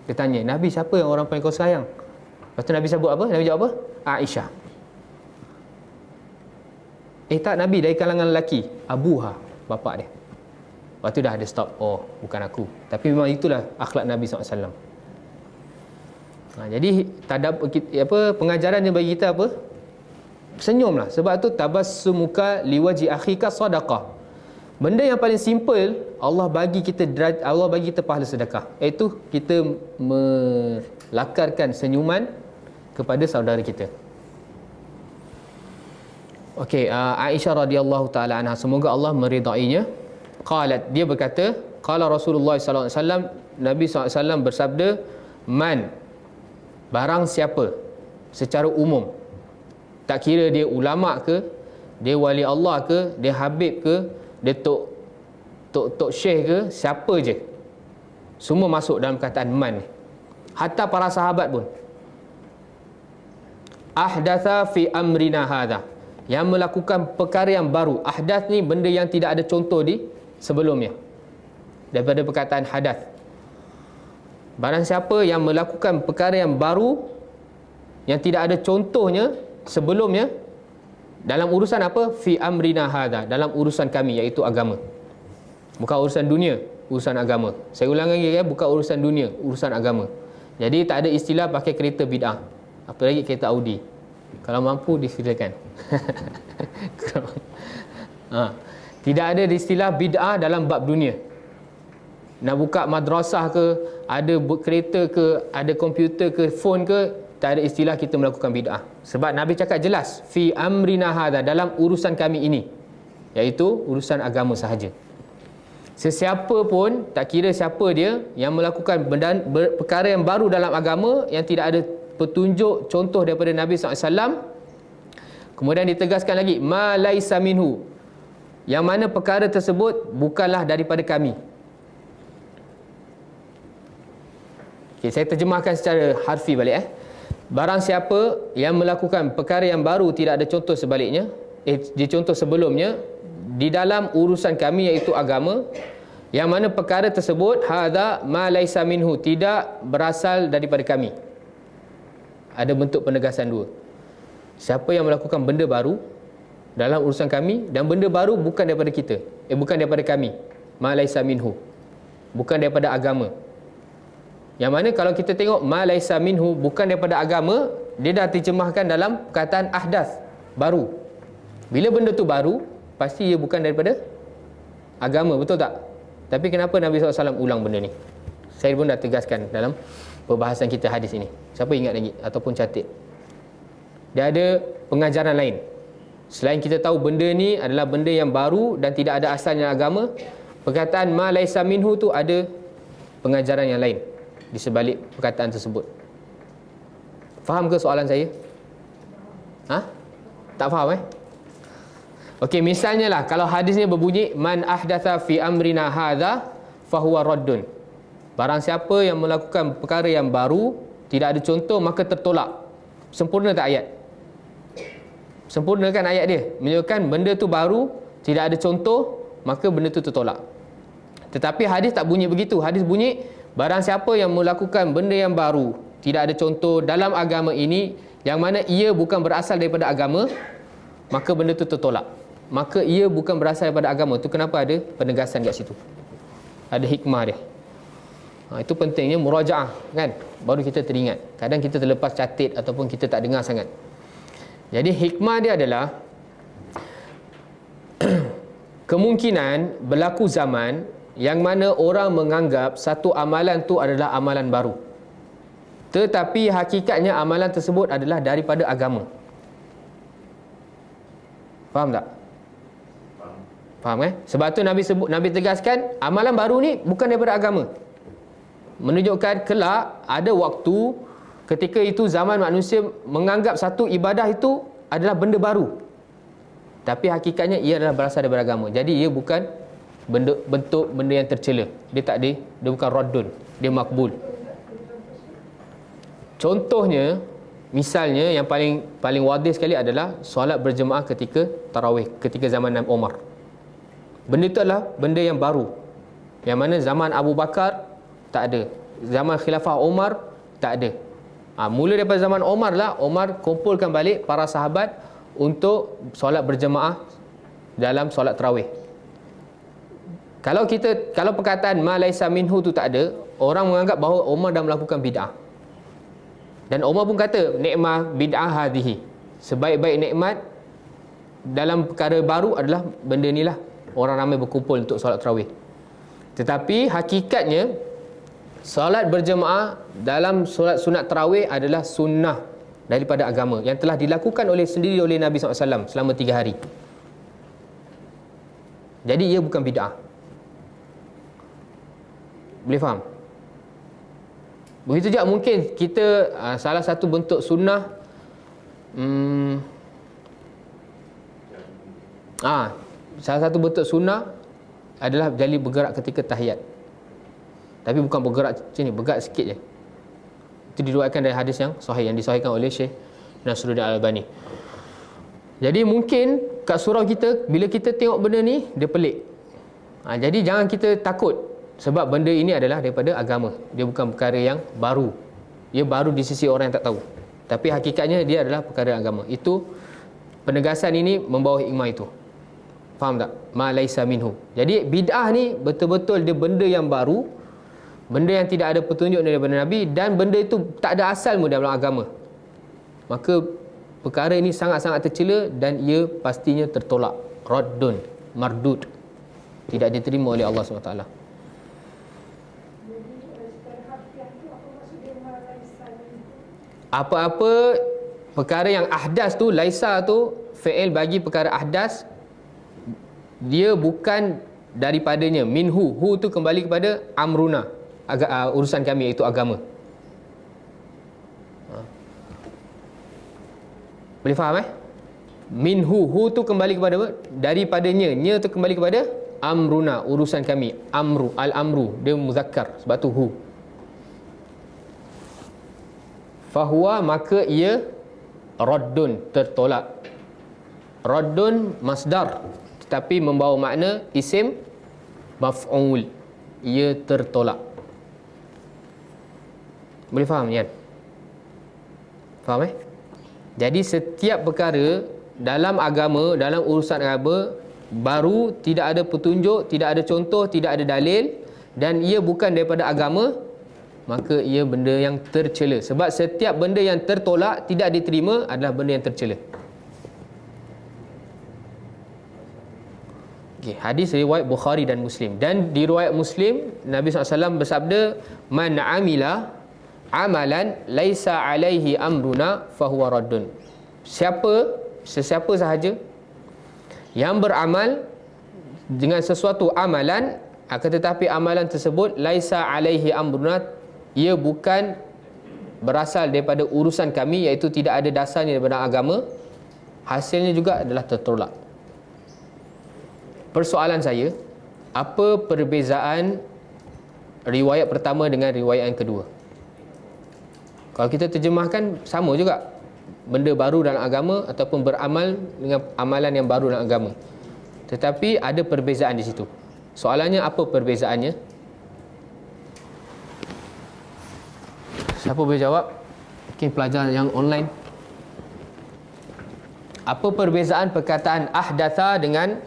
S1: Dia tanya, Nabi siapa yang orang paling kau sayang? Lepas tu Nabi sebut apa? Nabi jawab apa? Aisyah. Tak, Nabi dari kalangan lelaki. Abuha, bapak dia. Lepas tu dah ada stop. Oh, bukan aku. Tapi memang itulah akhlak Nabi SAW. Jadi pengajaran dia bagi kita apa? Senyumlah. Sebab tu tabassumuka liwaji akhika sadaqah. Benda yang paling simple, Allah bagi kita pahala sedekah, iaitu kita melakarkan senyuman kepada saudara kita. Okey, Aisyah radhiyallahu taala anha, semoga Allah meridainya, qalat, dia berkata, qala Rasulullah sallallahu alaihi wasallam, Nabi sallallahu alaihi wasallam bersabda, man, barang siapa, secara umum, tak kira dia ulama ke, dia wali Allah ke, dia habib ke, dia tok syekh ke, siapa je, semua masuk dalam kataan man ni. Hatta para sahabat pun. Ahdatha fi amrina hadha, yang melakukan perkara yang baru. Ahdath ni benda yang tidak ada contoh di sebelumnya, daripada perkataan hadath. Barang siapa yang melakukan perkara yang baru, yang tidak ada contohnya sebelumnya, dalam urusan apa? Fi amrina hadha, dalam urusan kami, iaitu agama. Bukan urusan dunia, urusan agama. Saya ulang lagi ya, bukan urusan dunia, urusan agama. Jadi tak ada istilah pakai kereta bid'ah, apalagi kereta Audi. Kalau mampu disilakan. Tidak ada istilah bid'ah dalam bab dunia. Nak buka madrasah ke, ada kereta ke, ada komputer ke, phone ke, tak ada istilah kita melakukan bid'ah. Sebab Nabi cakap jelas, fi amrina hadha, dalam urusan kami ini, iaitu urusan agama sahaja. Sesiapa pun, tak kira siapa dia, yang melakukan perkara yang baru dalam agama, yang tidak ada petunjuk contoh daripada Nabi SAW, kemudian ditegaskan lagi, ma laisa minhu, yang mana perkara tersebut bukanlah daripada kami. Saya terjemahkan secara harfi balik. Barang siapa yang melakukan perkara yang baru, tidak ada contoh sebaliknya, di contoh sebelumnya, di dalam urusan kami, iaitu agama, yang mana perkara tersebut hadza ma laisa minhu, tidak berasal daripada kami. Ada bentuk penegasan dua. Siapa yang melakukan benda baru dalam urusan kami, dan benda baru bukan daripada kita, bukan daripada kami, ma laisa minhu, bukan daripada agama. Yang mana kalau kita tengok ma laisa minhu, bukan daripada agama, dia dah terjemahkan dalam perkataan ahdath, baru. Bila benda tu baru, pasti ia bukan daripada agama, betul tak? Tapi kenapa Nabi SAW ulang benda ni? Saya pun dah tegaskan dalam perbahasan kita hadis ini. Siapa ingat lagi ataupun catat? Dia ada pengajaran lain. Selain kita tahu benda ni adalah benda yang baru dan tidak ada asalnya agama, perkataan ma laisa minhu tu ada pengajaran yang lain di sebalik perkataan tersebut. Faham ke soalan saya? Tak faham Okey, misalnya lah, kalau hadis ni berbunyi man ahdatha fi amrina hadha fahuwa raddun, barang siapa yang melakukan perkara yang baru, tidak ada contoh, maka tertolak. Sempurna tak ayat? Sempurnakan ayat dia, menunjukkan benda tu baru, tidak ada contoh, maka benda tu tertolak. Tetapi hadis tak bunyi begitu. Hadis bunyi barang siapa yang melakukan benda yang baru, tidak ada contoh dalam agama ini, yang mana ia bukan berasal daripada agama, maka benda itu tertolak. Maka ia bukan berasal daripada agama. Itu kenapa ada penegasan kat situ. ada hikmah dia. Itu pentingnya murajaah kan, baru kita teringat. Kadang kita terlepas catat ataupun kita tak dengar sangat. Jadi hikmah dia adalah kemungkinan berlaku zaman yang mana orang menganggap satu amalan tu adalah amalan baru, tetapi hakikatnya amalan tersebut adalah daripada agama. Faham tak? Faham kan? Sebab tu Nabi tegaskan amalan baru ni bukan daripada agama. Menunjukkan kelak ada waktu ketika itu zaman manusia menganggap satu ibadah itu adalah benda baru, tapi hakikatnya ia adalah berasal daripada agama. Jadi ia bukan bentuk benda yang tercela. Dia bukan raddun, dia makbul. Contohnya, misalnya yang paling wadih sekali adalah solat berjemaah ketika tarawih, ketika zaman Nabi Umar. Benda itu adalah benda yang baru, yang mana zaman Abu Bakar tak ada, zaman Khilafah Umar tak ada. Mula daripada zaman Umar lah, Umar kumpulkan balik para sahabat untuk solat berjemaah dalam solat tarawih. Kalau perkataan ma laisa minhu tu tak ada, orang menganggap bahawa Umar dah melakukan bid'ah. Dan Umar pun kata nikmah bid'ah hadhihi, sebaik-baik nikmat dalam perkara baru adalah benda ni lah, orang ramai berkumpul untuk solat tarawih. Tetapi hakikatnya solat berjemaah dalam solat sunat tarawih adalah sunnah daripada agama yang telah dilakukan sendiri oleh Nabi SAW selama 3 hari. Jadi ia bukan bid'ah. Boleh faham? Begitu juga mungkin kita salah satu bentuk sunnah salah satu bentuk sunnah adalah jadi bergerak ketika tahiyat. Tapi bukan bergerak macam ni, bergerak sikit je. Itu diriwayatkan dari hadis yang sahih, yang disahihkan oleh Syekh Nasruddin Al-Albani. Jadi mungkin kat surau kita, bila kita tengok benda ni, dia pelik. Jadi jangan kita takut, sebab benda ini adalah daripada agama. Dia bukan perkara yang baru. Dia baru di sisi orang yang tak tahu, tapi hakikatnya dia adalah perkara agama. Itu penegasan ini membawa hikmah itu. Faham tak? Ma laisa minhu. Jadi bid'ah ni betul-betul dia benda yang baru, benda yang tidak ada petunjuk daripada Nabi, dan benda itu tak ada asal dalam agama. Maka perkara ini sangat-sangat tercela dan ia pastinya tertolak. Raddun, mardud, tidak diterima oleh Allah SWT. Apa-apa perkara yang ahdas tu, laisa tu fi'il bagi perkara ahdas, dia bukan daripadanya. Minhu, hu tu kembali kepada amruna, urusan kami, iaitu agama. Boleh faham Minhu, hu tu kembali kepada apa? Daripadanya, nya tu kembali kepada amruna, urusan kami. Amru, al-amru, dia muzakkar, sebab tu hu. Fahuwa, maka ia raddun, tertolak. Raddun masdar, tetapi membawa makna isim maf'ul, ia tertolak. Boleh faham kan? Faham Jadi setiap perkara dalam agama, dalam urusan agama baru, tidak ada petunjuk, tidak ada contoh, tidak ada dalil, dan ia bukan daripada agama, maka ia benda yang tercela. Sebab setiap benda yang tertolak, tidak diterima, adalah benda yang tercela. Hadis riwayat Bukhari dan Muslim. Dan di riwayat Muslim, Nabi SAW bersabda, man amila amalan laisa alaihi amruna fahuwa raddun. Sesiapa sahaja yang beramal dengan sesuatu amalan, akan tetapi amalan tersebut laisa alaihi amruna, ia bukan berasal daripada urusan kami, iaitu tidak ada dasarnya daripada agama, hasilnya juga adalah tertolak. Persoalan saya, apa perbezaan riwayat pertama dengan riwayat yang kedua? Kalau kita terjemahkan, sama juga, benda baru dalam agama ataupun beramal dengan amalan yang baru dalam agama. Tetapi ada perbezaan di situ. Soalannya, apa perbezaannya? Siapa boleh jawab? Mungkin pelajar yang online. Apa perbezaan perkataan ahdatha dengan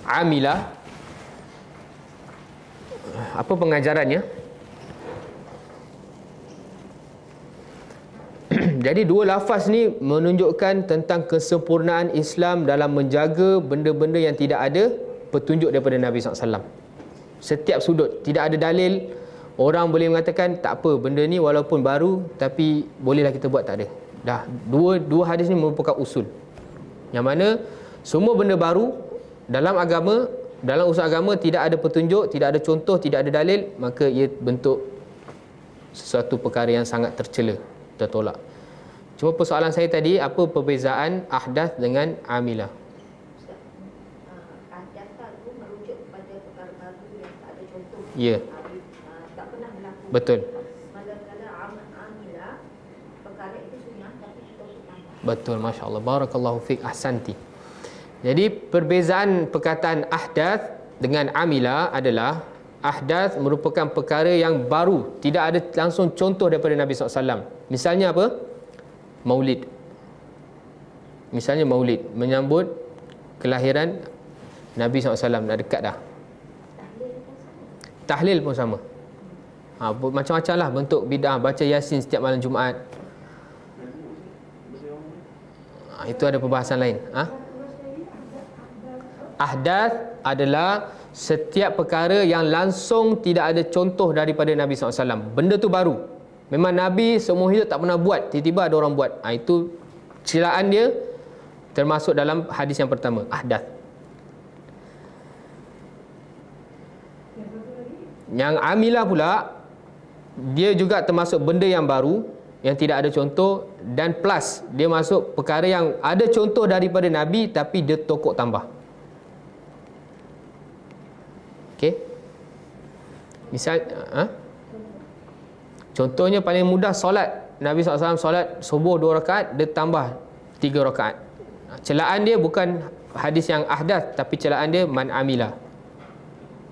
S1: amila? apa pengajarannya? Jadi dua lafaz ni menunjukkan tentang kesempurnaan Islam dalam menjaga benda-benda yang tidak ada petunjuk daripada Nabi SAW. Setiap sudut, tidak ada dalil. Orang boleh mengatakan tak apa, benda ni walaupun baru tapi bolehlah kita buat, tak ada. Dah dua hadis ni merupakan usul. Yang mana semua benda baru dalam agama, dalam usul agama tidak ada petunjuk, tidak ada contoh, tidak ada dalil, maka ia bentuk sesuatu perkara yang sangat tercela, tertolak. Cuma persoalan saya tadi, apa perbezaan ahdath dengan amilah?
S4: Ahdath itu merujuk kepada perkara baru yang tak ada contoh.
S1: Ya.
S4: Tak pernah berlaku.
S1: Betul.
S4: Manakala amilah, perkara itu sunnah tapi kita tambah.
S1: Betul, masya-Allah. Barakallahu fiik, ahsanti. Jadi perbezaan perkataan ahdath dengan amilah adalah ahdath merupakan perkara yang baru, tidak ada langsung contoh daripada Nabi SAW. Misalnya apa? Maulid. Misalnya maulid, menyambut kelahiran Nabi SAW, dah dekat dah. Tahlil pun sama. Macam-macam lah bentuk bid'ah. Baca Yasin setiap malam Jumaat. Itu ada perbahasan lain. Ahdath adalah setiap perkara yang langsung tidak ada contoh daripada Nabi SAW. Benda tu baru. Memang Nabi seumur hidup tak pernah buat, tiba-tiba ada orang buat. Itu celaan dia termasuk dalam hadis yang pertama, ahdath. Yang amilah pula, dia juga termasuk benda yang baru, yang tidak ada contoh, dan plus dia masuk perkara yang ada contoh daripada Nabi tapi dia tokok tambah. Okey. Misal contohnya paling mudah, solat. Nabi SAW solat subuh 2 rakaat, dia tambah 3 rakaat. Celaan dia bukan hadis yang ahdath, tapi celaan dia man amilah.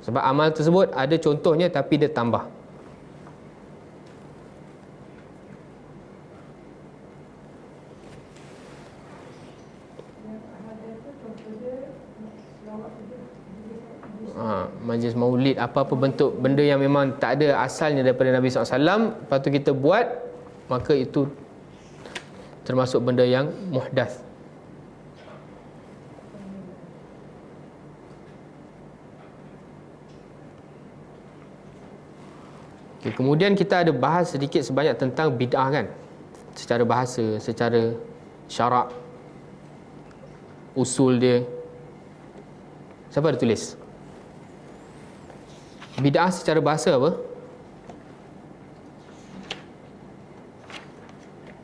S1: Sebab amal tersebut ada contohnya tapi dia tambah. Majlis maulid, apa-apa bentuk benda yang memang tak ada asalnya daripada Nabi SAW, lepas tu kita buat, maka itu termasuk benda yang muhdath. Okay, kemudian kita ada bahas sedikit sebanyak tentang bid'ah kan, secara bahasa, secara syarak, usul dia. Siapa ada tulis? Bid'ah secara bahasa apa?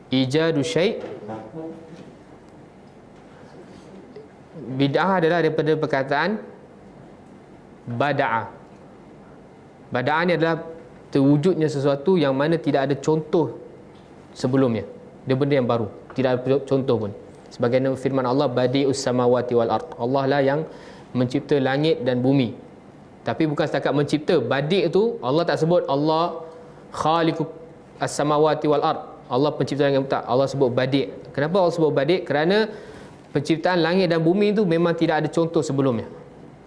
S1: Ijadu syai'. Bid'ah adalah daripada perkataan bada'a. Bada'a ni adalah terwujudnya sesuatu yang mana tidak ada contoh sebelumnya. Dia benda yang baru, tidak ada contoh pun. Sebagaimana firman Allah, badi'us samawati wal ard. Allah lah yang mencipta langit dan bumi. Tapi bukan setakat mencipta. Badi' tu Allah tak sebut Allah khaliqu as-samawati wal ard, Allah pencipta langit, tak. Allah sebut badi'. Kenapa Allah sebut badi'? Kerana penciptaan langit dan bumi tu memang tidak ada contoh sebelumnya.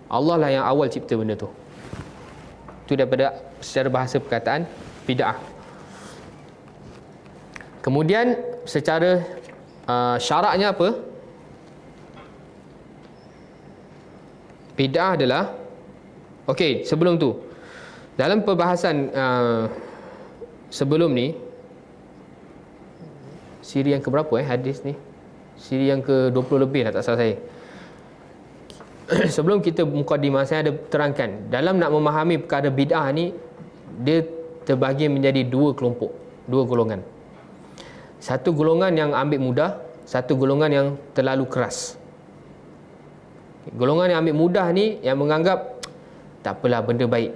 S1: Allah lah yang awal cipta benda tu. Itu daripada secara bahasa perkataan bid'ah. Kemudian secara syaraknya apa? Bid'ah adalah, okey, sebelum tu, dalam perbahasan sebelum ni, siri yang keberapa hadis ni? Siri yang ke-20 lebih lah, tak salah saya. Sebelum kita mukadimah, saya ada terangkan, dalam nak memahami perkara bid'ah ni, dia terbahagi menjadi dua kelompok, dua golongan. Satu golongan yang ambil mudah, satu golongan yang terlalu keras. Golongan yang ambil mudah ni, yang menganggap tak apalah, benda baik.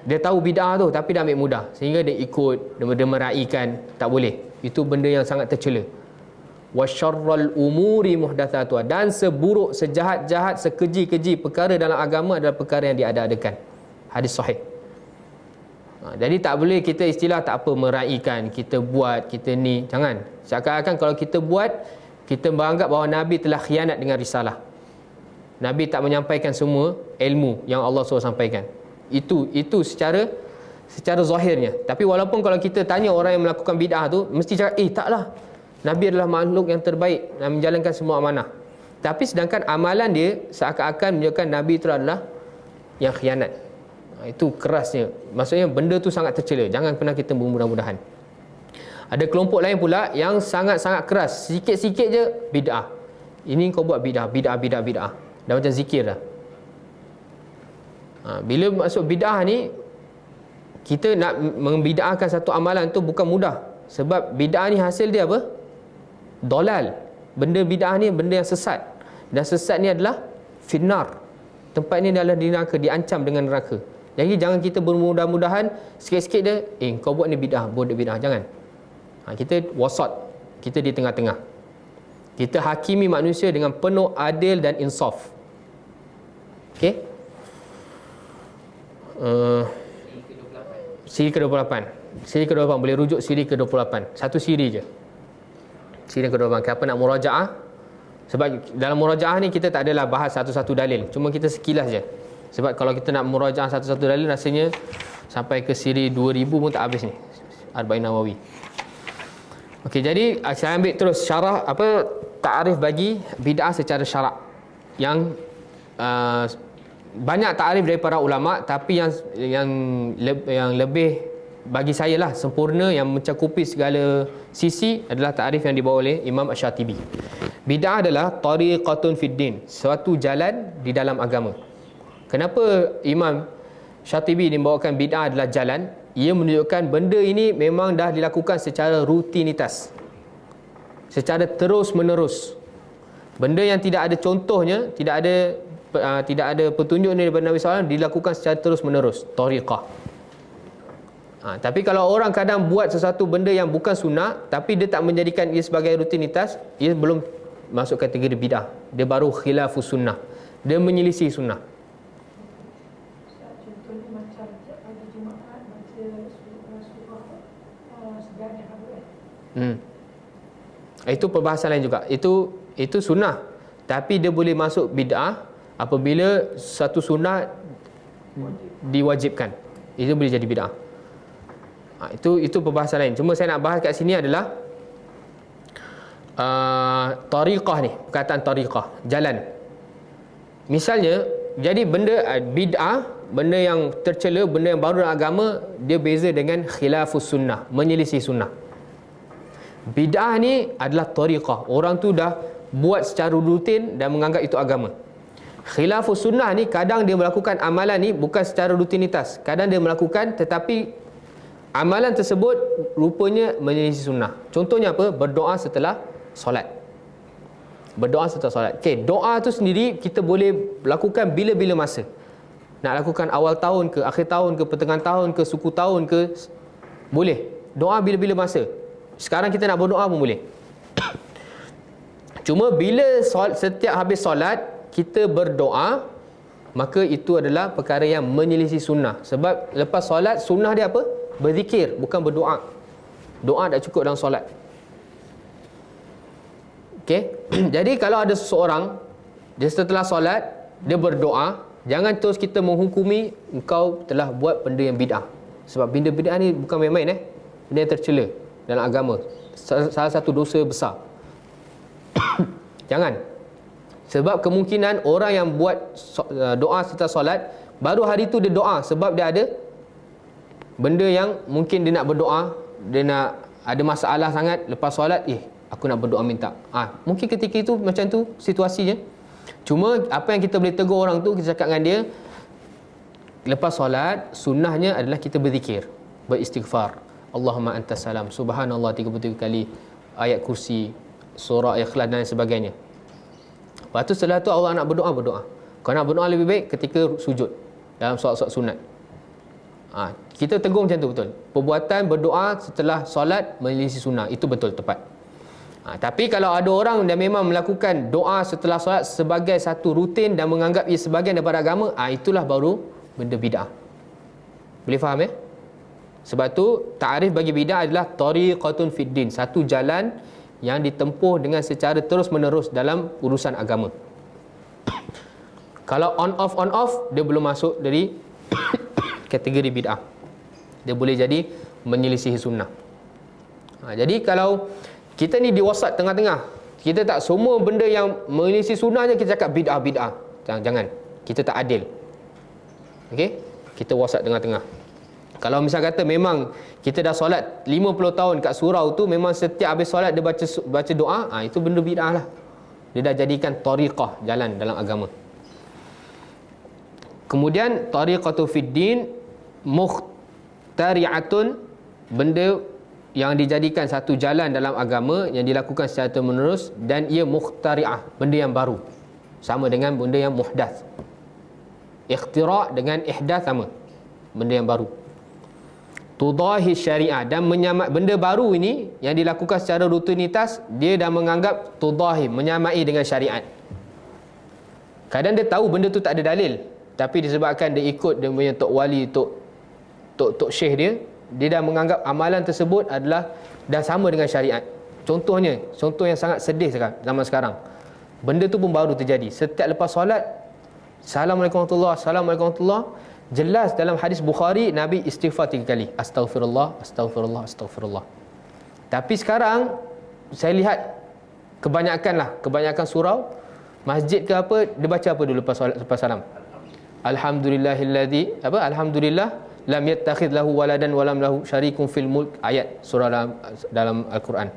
S1: Dia tahu bid'ah tu tapi dia ambil mudah, sehingga dia ikut, dia meraihkan. Tak boleh. Itu benda yang sangat tercela. Wasyarral umuri muhdatsatuha, dan seburuk, sejahat-jahat, sekeji-keji perkara dalam agama adalah perkara yang diada-adakan. Hadis sahih. Jadi tak boleh kita istilah tak apa, meraihkan, kita buat, kita ni. Jangan. Seakan-akan kalau kita buat, kita menganggap bahawa Nabi telah khianat dengan risalah. Nabi tak menyampaikan semua ilmu yang Allah suruh sampaikan. Itu secara zahirnya. Tapi walaupun kalau kita tanya orang yang melakukan bid'ah tu, mesti cakap, taklah. Nabi adalah makhluk yang terbaik dan menjalankan semua amanah. Tapi sedangkan amalan dia seakan-akan menunjukkan Nabi itu adalah yang khianat. Itu kerasnya. Maksudnya benda tu sangat tercela. Jangan pernah kita bermudah-mudahan. Ada kelompok lain pula yang sangat-sangat keras. Sikit-sikit je bid'ah. Ini kau buat bid'ah. Dah macam zikir dah. Bila masuk bid'ah ni, kita nak membid'ahkan satu amalan tu bukan mudah. Sebab bid'ah ni hasil dia apa? Dolal. Benda bid'ah ni benda yang sesat. Dan sesat ni adalah finnar. Tempat ni adalah di neraka, diancam dengan neraka. Jadi jangan kita bermudah-mudahan sikit-sikit dia, kau buat ni bid'ah, buat bid'ah. Jangan. Kita wasat. Kita di tengah-tengah. Kita hakimi manusia dengan penuh adil dan insaf. Okey? Siri ke-28. Siri ke-28 boleh rujuk siri ke-28. Satu siri je. Siri ke-28. Kenapa nak murajaah? Sebab dalam murajaah ni kita tak adalah bahas satu-satu dalil. Cuma kita sekilas je. Sebab kalau kita nak murajaah satu-satu dalil, rasanya sampai ke siri 2000 pun tak habis ni. Arba'in Nawawi. Okey, jadi saya ambil terus syarah ta'arif bagi bid'ah secara syarak. Yang banyak ta'arif dari para ulama, tapi yang lebih bagi saya lah sempurna, yang mencakupi segala sisi adalah ta'arif yang dibawa oleh Imam Asy-Syatibi. Bid'ah adalah tariqatun fid din, suatu jalan di dalam agama. Kenapa Imam Syatibi membawakan bid'ah adalah jalan? Ia menunjukkan benda ini memang dah dilakukan secara rutinitas, secara terus menerus. Benda yang tidak ada contohnya, tidak ada petunjuk daripada Nabi SAW, dilakukan secara terus menerus, tariqah. Tapi kalau orang kadang buat sesuatu benda yang bukan sunnah, tapi dia tak menjadikan ia sebagai rutinitas, ia belum masuk kategori bid'ah. Dia baru khilafus sunnah. Dia menyelisih sunnah.
S5: Contohnya macam pada Jumaat baca surah sejadah.
S1: Itu perbahasan lain juga. Itu sunnah. Tapi dia boleh masuk bid'ah apabila satu sunnah diwajibkan. Itu boleh jadi bid'ah. Itu perbahasan lain. Cuma saya nak bahas kat sini adalah tariqah ni, perkataan tariqah, jalan. Misalnya, jadi benda bid'ah, benda yang tercela, benda yang baru dalam agama, dia beza dengan khilafus sunnah, menyelisih sunnah. Bid'ah ni adalah tariqah. Orang tu dah buat secara rutin dan menganggap itu agama. Khilafus sunnah ni kadang dia melakukan amalan ni bukan secara rutinitas. Kadang dia melakukan tetapi amalan tersebut rupanya menyelisih sunnah. Contohnya apa? Berdoa setelah solat. Berdoa setelah solat. Okey, doa tu sendiri kita boleh lakukan bila-bila masa. Nak lakukan awal tahun ke, akhir tahun ke, pertengahan tahun ke, suku tahun ke, boleh. Doa bila-bila masa. Sekarang kita nak berdoa pun boleh. Cuma bila setiap habis solat kita berdoa, maka itu adalah perkara yang menyelisih sunnah. Sebab lepas solat sunnah dia apa? Berzikir, bukan berdoa. Doa tak cukup dalam solat. Okey. Jadi kalau ada seseorang dia setelah solat dia berdoa, jangan terus kita menghukumi engkau telah buat benda yang bid'ah. Sebab benda bid'ah ni bukan main-main benda yang tercela dalam agama. Salah satu dosa besar. Jangan. Sebab kemungkinan orang yang buat doa setelah solat, baru hari tu dia doa sebab dia ada benda yang mungkin dia nak berdoa, dia nak ada masalah sangat, lepas solat aku nak berdoa minta. Mungkin ketika itu macam tu situasinya. Cuma apa yang kita boleh tegur orang tu, kita cakap dengan dia, lepas solat sunnahnya adalah kita berzikir, beristighfar. Allahumma antas salam, subhanallah 33 kali, ayat kursi, surah Ikhlas dan sebagainya. Lepas tu setelah tu Allah nak berdoa. Kau nak berdoa lebih baik ketika sujud dalam solat-solat sunat. Kita tegur macam tu betul. Perbuatan berdoa setelah solat menyelisih sunnah, itu betul tepat. Tapi kalau ada orang yang memang melakukan doa setelah solat sebagai satu rutin dan menganggap ia sebahagian daripada agama, itulah baru benda bid'ah. Boleh faham Sebab tu ta'arif bagi bid'ah adalah tariqatun fid din, satu jalan yang ditempuh dengan secara terus menerus dalam urusan agama. Kalau on off dia belum masuk dari kategori bid'ah. Dia boleh jadi menyelisihi sunnah. Jadi kalau kita ni di wasat tengah-tengah, kita tak semua benda yang menyelisihi sunnah je kita cakap bid'ah. Jangan. Kita tak adil. Okey? Kita wasat tengah-tengah. Kalau misal kata memang kita dah solat 50 tahun kat surau tu, memang setiap habis solat dia baca doa, itu benda bid'ah lah. Dia dah jadikan tariqah, jalan dalam agama. Kemudian tariqatu fid din mukhtari'atun, benda yang dijadikan satu jalan dalam agama yang dilakukan secara terus-menerus, dan ia mukhtari'ah, benda yang baru. Sama dengan benda yang muhdath. Ikhtira' dengan ihdath sama, benda yang baru. Tudahi syariah, dan benda baru ini yang dilakukan secara rutinitas, dia dah menganggap tudahi, menyamai dengan syariat. Kadang dia tahu benda tu tak ada dalil, tapi disebabkan dia ikut dia punya tok wali, tok syekh dia dah menganggap amalan tersebut adalah dah sama dengan syariat. Contoh yang sangat sedih zaman sekarang, benda tu pun baru terjadi. Setiap lepas solat, Assalamualaikum warahmatullahi wabarakatuh, Assalamualaikum warahmatullahi wabarakatuh. Jelas dalam hadis Bukhari, Nabi istighfar 3 kali. Astaghfirullah, astaghfirullah, astaghfirullah. Tapi sekarang saya lihat kebanyakan surau, masjid ke apa, dia baca apa dulu lepas salam? Alhamdulillahilladzi Alhamdulillah lam yattakhidh lahu waladan wa lam lahu syarikun fil mulk, ayat surah dalam Al-Quran.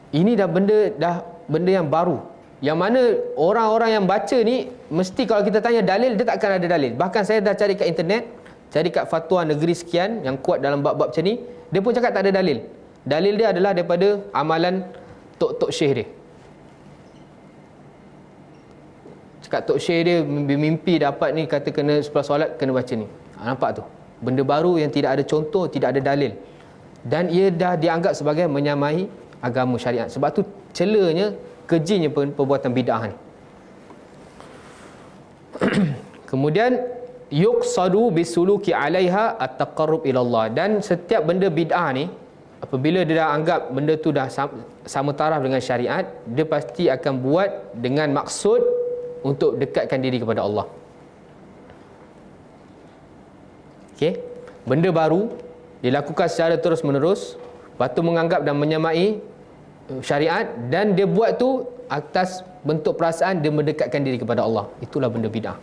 S1: Ini dah benda yang baru, yang mana orang-orang yang baca ni mesti kalau kita tanya dalil, dia takkan ada dalil. Bahkan saya dah cari kat internet, cari kat fatwa negeri sekian yang kuat dalam bab-bab macam ni, dia pun cakap tak ada dalil. Dalil dia adalah daripada amalan tok syekh dia. Cakap tok syekh dia mimpi dapat ni, kata kena setelah solat kena baca ni. Nampak tu? Benda baru yang tidak ada contoh, tidak ada dalil. Dan ia dah dianggap sebagai menyamai agama syariat. Sebab tu celanya, kejinya perbuatan bid'ah ni. Kemudian yuqsadu bisuluki 'alaiha at-taqarrub ila Allah, dan setiap benda bid'ah ni apabila dia dah anggap benda tu dah sama taraf dengan syariat, dia pasti akan buat dengan maksud untuk dekatkan diri kepada Allah. Okey, benda baru dilakukan secara terus-menerus, lepas tu menganggap dan menyamai syariat, dan dia buat tu atas bentuk perasaan dia mendekatkan diri kepada Allah. Itulah benda bid'ah.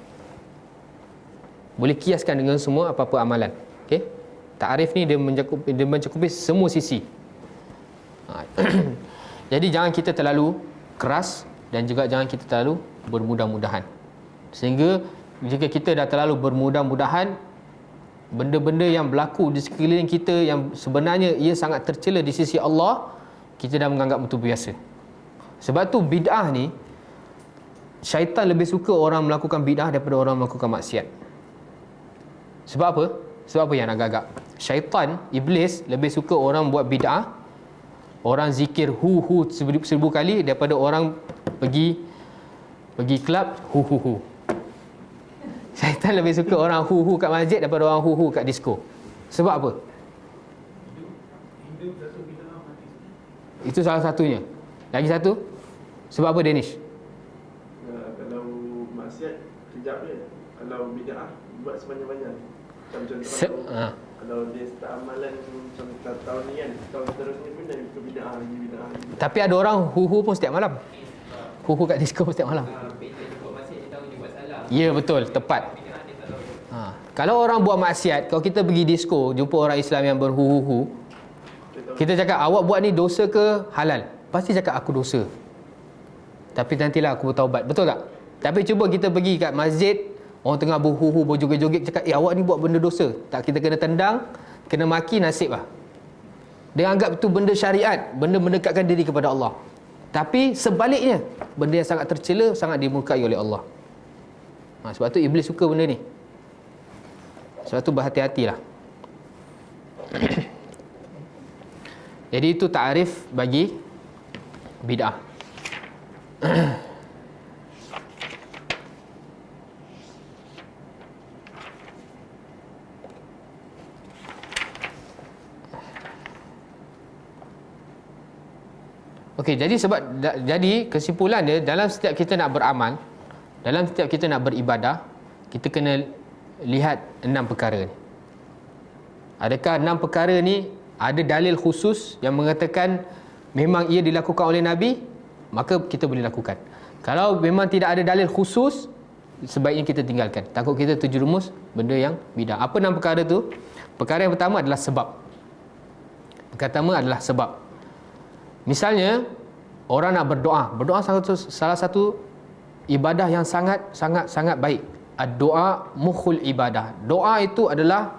S1: Boleh kiaskan dengan semua apa-apa amalan. Okey, takrif ni dia mencakupi semua sisi. Jadi jangan kita terlalu keras, dan juga jangan kita terlalu bermudah-mudahan. Sehingga jika kita dah terlalu bermudah-mudahan, benda-benda yang berlaku di sekeliling kita yang sebenarnya ia sangat tercela di sisi Allah, kita dah menganggap betul biasa. Sebab tu bid'ah ni, syaitan lebih suka orang melakukan bid'ah daripada orang melakukan maksiat. Sebab apa? Sebab apa yang agak-agak? Syaitan, iblis lebih suka orang buat bid'ah, orang zikir hu 1000 kali, daripada orang pergi kelab hu. Syaitan lebih suka orang hu kat masjid daripada orang hu kat disko. Sebab apa? Itu salah satunya. Lagi satu, sebab apa Danish?
S6: Kalau maksiat kejap je. Kalau bid'ah buat sebanyak-banyak. Macam contoh kalau dia start amalan macam tahun ni kan, tahun seterusnya pun dah ikut bid'ah lagi.
S1: Tapi ada orang hu pun setiap malam. Hu kat disko setiap malam. Ya, betul, tepat. Kalau orang buat maksiat, kalau kita pergi disko jumpa orang Islam yang berhu, kita cakap awak buat ni dosa ke halal? Pasti cakap aku dosa, tapi nantilah aku bertaubat. Betul tak? Tapi cuba kita pergi kat masjid, orang tengah berhu berjoget-joget, cakap awak ni buat benda dosa. Tak, kita kena tendang, kena maki, nasib lah. Dia anggap itu benda syariat, benda mendekatkan diri kepada Allah. Tapi sebaliknya, benda yang sangat tercela, sangat dimurkai oleh Allah. Sebab tu iblis suka benda ni. Sebab tu berhati-hatilah. Jadi itu takrif bagi bid'ah. Okey, jadi kesimpulan dia, dalam setiap kita nak beramal, dalam setiap kita nak beribadah, kita kena lihat 6 perkara ni. Adakah 6 perkara ni ada dalil khusus yang mengatakan memang ia dilakukan oleh Nabi, maka kita boleh lakukan. Kalau memang tidak ada dalil khusus, sebaiknya kita tinggalkan. Takut kita terjerumus benda yang bidah. Apa 6 perkara tu? Perkara yang pertama adalah sebab. Perkara pertama adalah sebab. Misalnya orang nak berdoa. Berdoa salah satu ibadah yang sangat baik. Doa mukhul ibadah. Doa itu adalah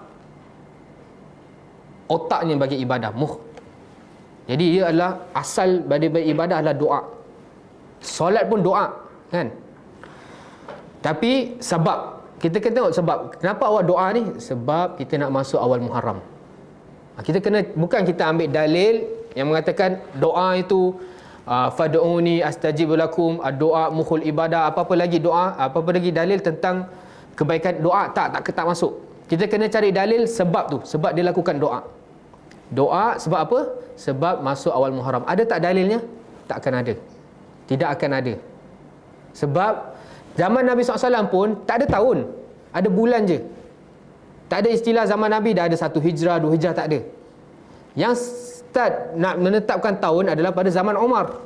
S1: otaknya bagi ibadah. Jadi ia adalah asal bagi ibadah adalah doa. Solat pun doa, kan? Tapi sebab, kita kena tengok sebab. Kenapa awak doa ni? Sebab kita nak masuk awal Muharram. Kita kena, bukan kita ambil dalil yang mengatakan doa itu fad'uni astajib lakum, doa mukhul ibadah, apa-apa lagi doa, apa-apa lagi dalil tentang kebaikan doa, tak masuk. Kita kena cari dalil sebab tu, sebab dia lakukan doa. Doa sebab apa? Sebab masuk awal Muharram. Ada tak dalilnya? Tak akan ada. Tidak akan ada. Sebab zaman Nabi SAW pun tak ada tahun, ada bulan je. Tak ada istilah zaman Nabi dah ada 1 hijrah, 2 hijrah, tak ada. Yang start nak menetapkan tahun adalah pada zaman Umar.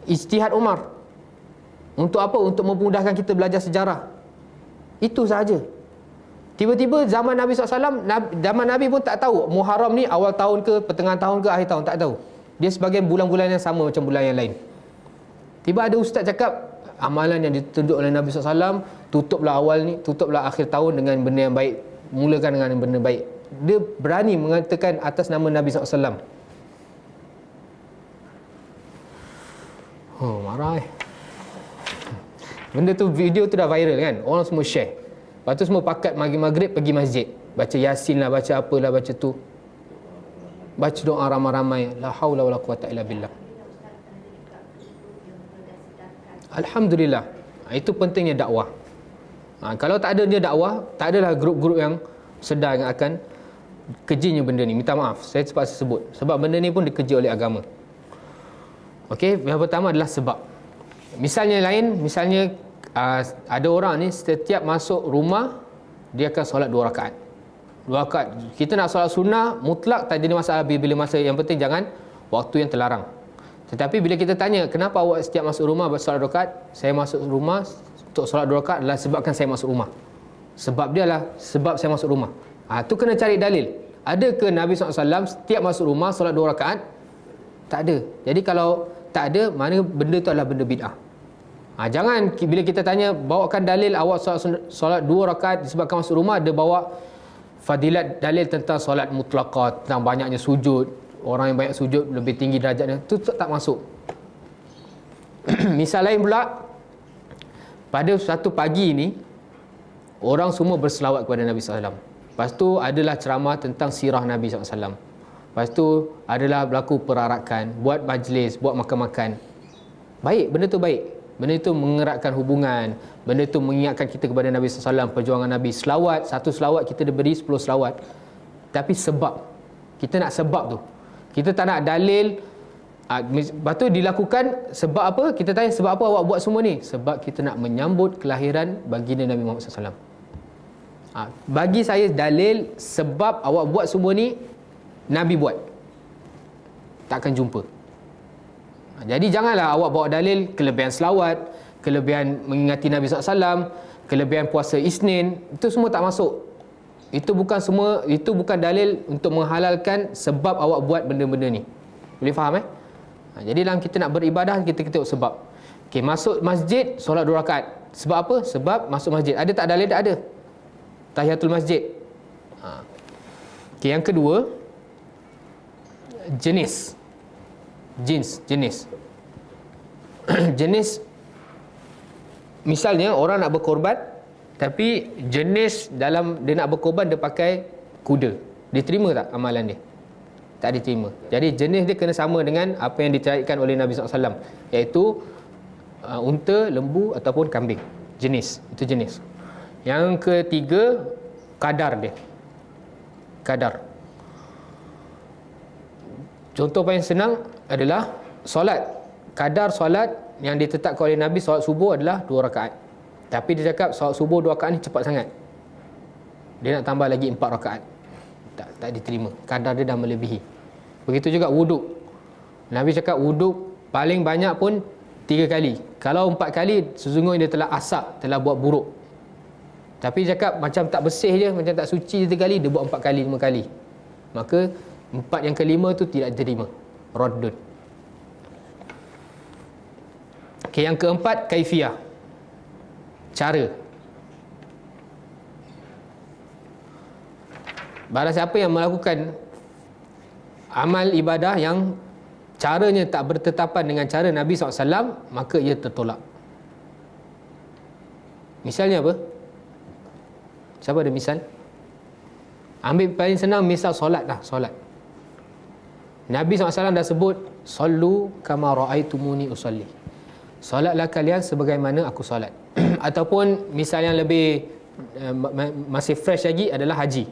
S1: Ijtihad Umar. Untuk apa? Untuk memudahkan kita belajar sejarah. Itu sahaja. Tiba-tiba zaman Nabi SAW, zaman Nabi pun tak tahu Muharram ni awal tahun ke, pertengahan tahun ke, akhir tahun, tak tahu. Dia sebagai bulan-bulan yang sama macam bulan yang lain. Tiba ada ustaz cakap, amalan yang ditunjuk oleh Nabi SAW, tutuplah awal ni, tutuplah akhir tahun dengan benda yang baik, mulakan dengan benda baik. Dia berani mengatakan atas nama Nabi SAW. Oh, marah Benda tu, video tu dah viral kan, orang semua share. Lepas tu semua pakat maghrib pergi masjid, baca Yasin lah, baca apalah, baca tu, baca doa ramai-ramai, la haula wala quwata illa billah. Alhamdulillah. Itu pentingnya dakwah. Kalau tak ada dia dakwah, tak adalah grup-grup yang sedar yang akan kejinya benda ni. Minta maaf, saya terpaksa sebut. Sebab benda ni pun dikeji oleh agama. Okey, yang pertama adalah sebab. Misalnya ada orang ni setiap masuk rumah dia akan solat 2 rakaat. 2 rakaat. Kita nak solat sunnah mutlak tak jadi masalah bila masa, yang penting jangan waktu yang terlarang. Tetapi bila kita tanya, kenapa awak setiap masuk rumah bersolat 2 rakaat? Saya masuk rumah untuk solat 2 rakaat adalah sebabkan saya masuk rumah. Sebab dia lah sebab saya masuk rumah. Tu kena cari dalil. Ada ke Nabi SAW setiap masuk rumah solat 2 rakaat? Tak ada. Jadi kalau tak ada, mana benda tu adalah benda bid'ah. Jangan bila kita tanya, bawakan dalil awak solat 2 rakaat disebabkan masuk rumah, dia bawa fadilat dalil tentang solat mutlaqah, tentang banyaknya sujud, orang yang banyak sujud lebih tinggi derajatnya, tu tak masuk. Misal lain pula, pada satu pagi ni orang semua berselawat kepada Nabi SAW. Lepas tu adalah ceramah tentang sirah Nabi SAW. Lepas tu adalah berlaku perarakan, buat majlis, buat makan-makan. Baik, benda tu baik. Benda itu mengeratkan hubungan. Benda itu mengingatkan kita kepada Nabi SAW, perjuangan Nabi. Selawat, satu selawat kita beri 10 selawat. Tapi sebab, kita nak sebab tu. Kita tak nak dalil. Lepas tu dilakukan sebab apa? Kita tanya sebab apa awak buat semua ni? Sebab kita nak menyambut kelahiran baginda Nabi Muhammad SAW. Bagi saya dalil sebab awak buat semua ni, Nabi buat. Takkan jumpa. Jadi janganlah awak bawa dalil kelebihan selawat, kelebihan mengingati Nabi SAW, kelebihan puasa Isnin. Itu semua tak masuk. Itu bukan dalil untuk menghalalkan sebab awak buat benda-benda ni. Boleh faham jadi dalam kita nak beribadah, kita tengok sebab. Okey, masuk masjid solat 2 rakaat. Sebab apa? Sebab masuk masjid. Ada tak dalil? Tak ada. Tahiyatul masjid. Okey, yang kedua, jenis. Jenis. Misalnya orang nak berkorban, tapi jenis dalam dia nak berkorban dia pakai kuda. Diterima tak amalan dia? Tak diterima. Jadi jenis dia kena sama dengan apa yang dicarikan oleh Nabi SAW, iaitu unta, lembu ataupun kambing. Jenis. Itu jenis. Yang ketiga, kadar dia. Kadar. Contoh paling senang adalah solat. Kadar solat yang ditetapkan oleh Nabi, solat subuh adalah 2 rakaat. Tapi dia cakap solat subuh 2 rakaat ni cepat sangat. Dia nak tambah lagi 4 rakaat. Tak diterima. Kadar dia dah melebihi. Begitu juga wuduk. Nabi cakap wuduk paling banyak pun 3 kali. Kalau 4 kali, sesungguhnya dia telah asap, telah buat buruk. Tapi dia cakap macam tak bersih je, macam tak suci 3 kali, dia buat 4 kali, 5 kali. Maka 4 yang kelima tu tidak diterima. Raddun. Okay, yang keempat, kaifiyah. Cara. Barang siapa yang melakukan amal ibadah yang caranya tak bertetapan dengan cara Nabi SAW, maka ia tertolak. Misalnya apa? Siapa ada misal? Ambil paling senang, misal solat lah. Solat. Nabi SAW dah sebut, Sallu kama ra'aitumuni usalli. Solatlah kalian sebagaimana aku solat. Ataupun misal yang lebih masih fresh lagi adalah haji.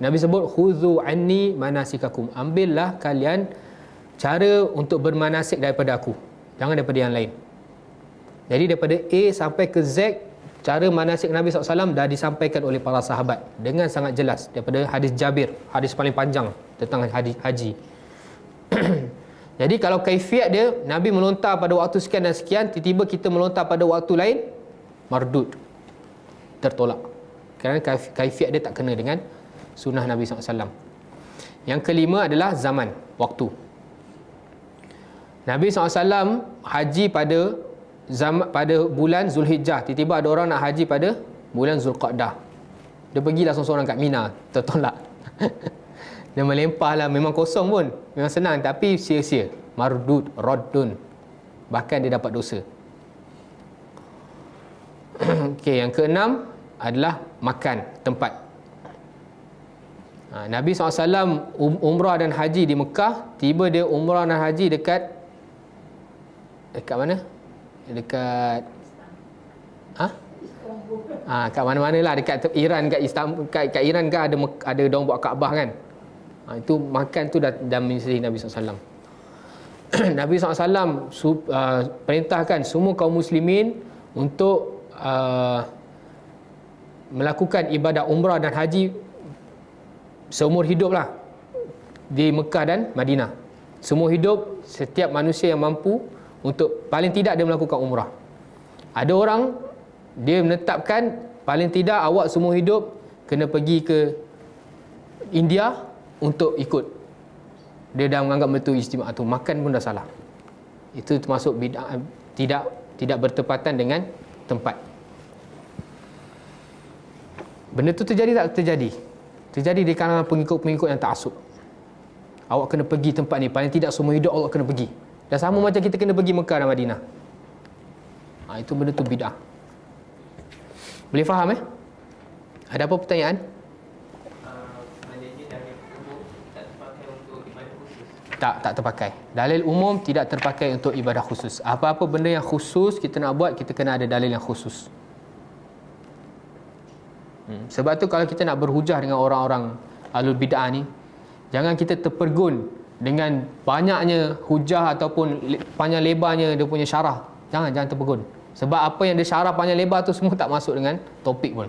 S1: Nabi sebut, khudhu anni manasikakum. Ambillah kalian cara untuk bermanasik daripada aku, jangan daripada yang lain. Jadi daripada A sampai ke Z, cara manasik Nabi SAW dah disampaikan oleh para sahabat dengan sangat jelas. Daripada hadis Jabir, hadis paling panjang tentang hadis haji. Jadi kalau kaifiat dia, Nabi melontar pada waktu sekian dan sekian, tiba-tiba kita melontar pada waktu lain, mardud, tertolak. Kerana kaifiat dia tak kena dengan sunnah Nabi SAW. Yang kelima adalah zaman, waktu. Nabi SAW haji pada bulan Zulhijjah. Tiba-tiba ada orang nak haji pada bulan Zulqa'dah. Dia pergilah seorang-seorang kat Mina, tertolak. Dia melempah lah, memang kosong pun, memang senang, tapi sia-sia. Mardud, raddun. Bahkan dia dapat dosa. Okey, yang keenam adalah makan, tempat. Nabi SAW umrah dan haji di Mekah. Tiba dia umrah dan haji dekat mana? Dekat kat mana-mana lah, dekat Iran, kat Istanbul, kat Iran kan ada orang buat Kaabah kan. Itu makan tu dah menyelesaikan Nabi SAW. Nabi SAW perintahkan semua kaum muslimin untuk melakukan ibadah umrah dan haji seumur hidup lah di Mekah dan Madinah. Seumur hidup setiap manusia yang mampu untuk paling tidak dia melakukan umrah. Ada orang dia menetapkan paling tidak awak seumur hidup kena pergi ke India untuk ikut. Dia dah menganggap betul ijtima' tu. Makan pun dah salah. Itu termasuk bid'ah, tidak bertepatan dengan tempat. Benda tu terjadi tak terjadi? Terjadi di kalangan pengikut-pengikut yang ta'assub. Awak kena pergi tempat ni, paling tidak seumur hidup awak kena pergi. Dah sama macam kita kena pergi Mekah dan Madinah. Itu benda tu bid'ah. Boleh faham Ada apa pertanyaan?
S3: Maknanya dalil umum tak terpakai untuk ibadah khusus.
S1: Tak terpakai. Dalil umum tidak terpakai untuk ibadah khusus. Apa-apa benda yang khusus kita nak buat, kita kena ada dalil yang khusus. Sebab tu kalau kita nak berhujah dengan orang-orang ahlul bid'ah ni, jangan kita terpergun dengan banyaknya hujah ataupun panjang lebarnya dia punya syarah. Jangan terpergun. Sebab apa yang dia syarah panjang lebar tu semua tak masuk dengan topik pun.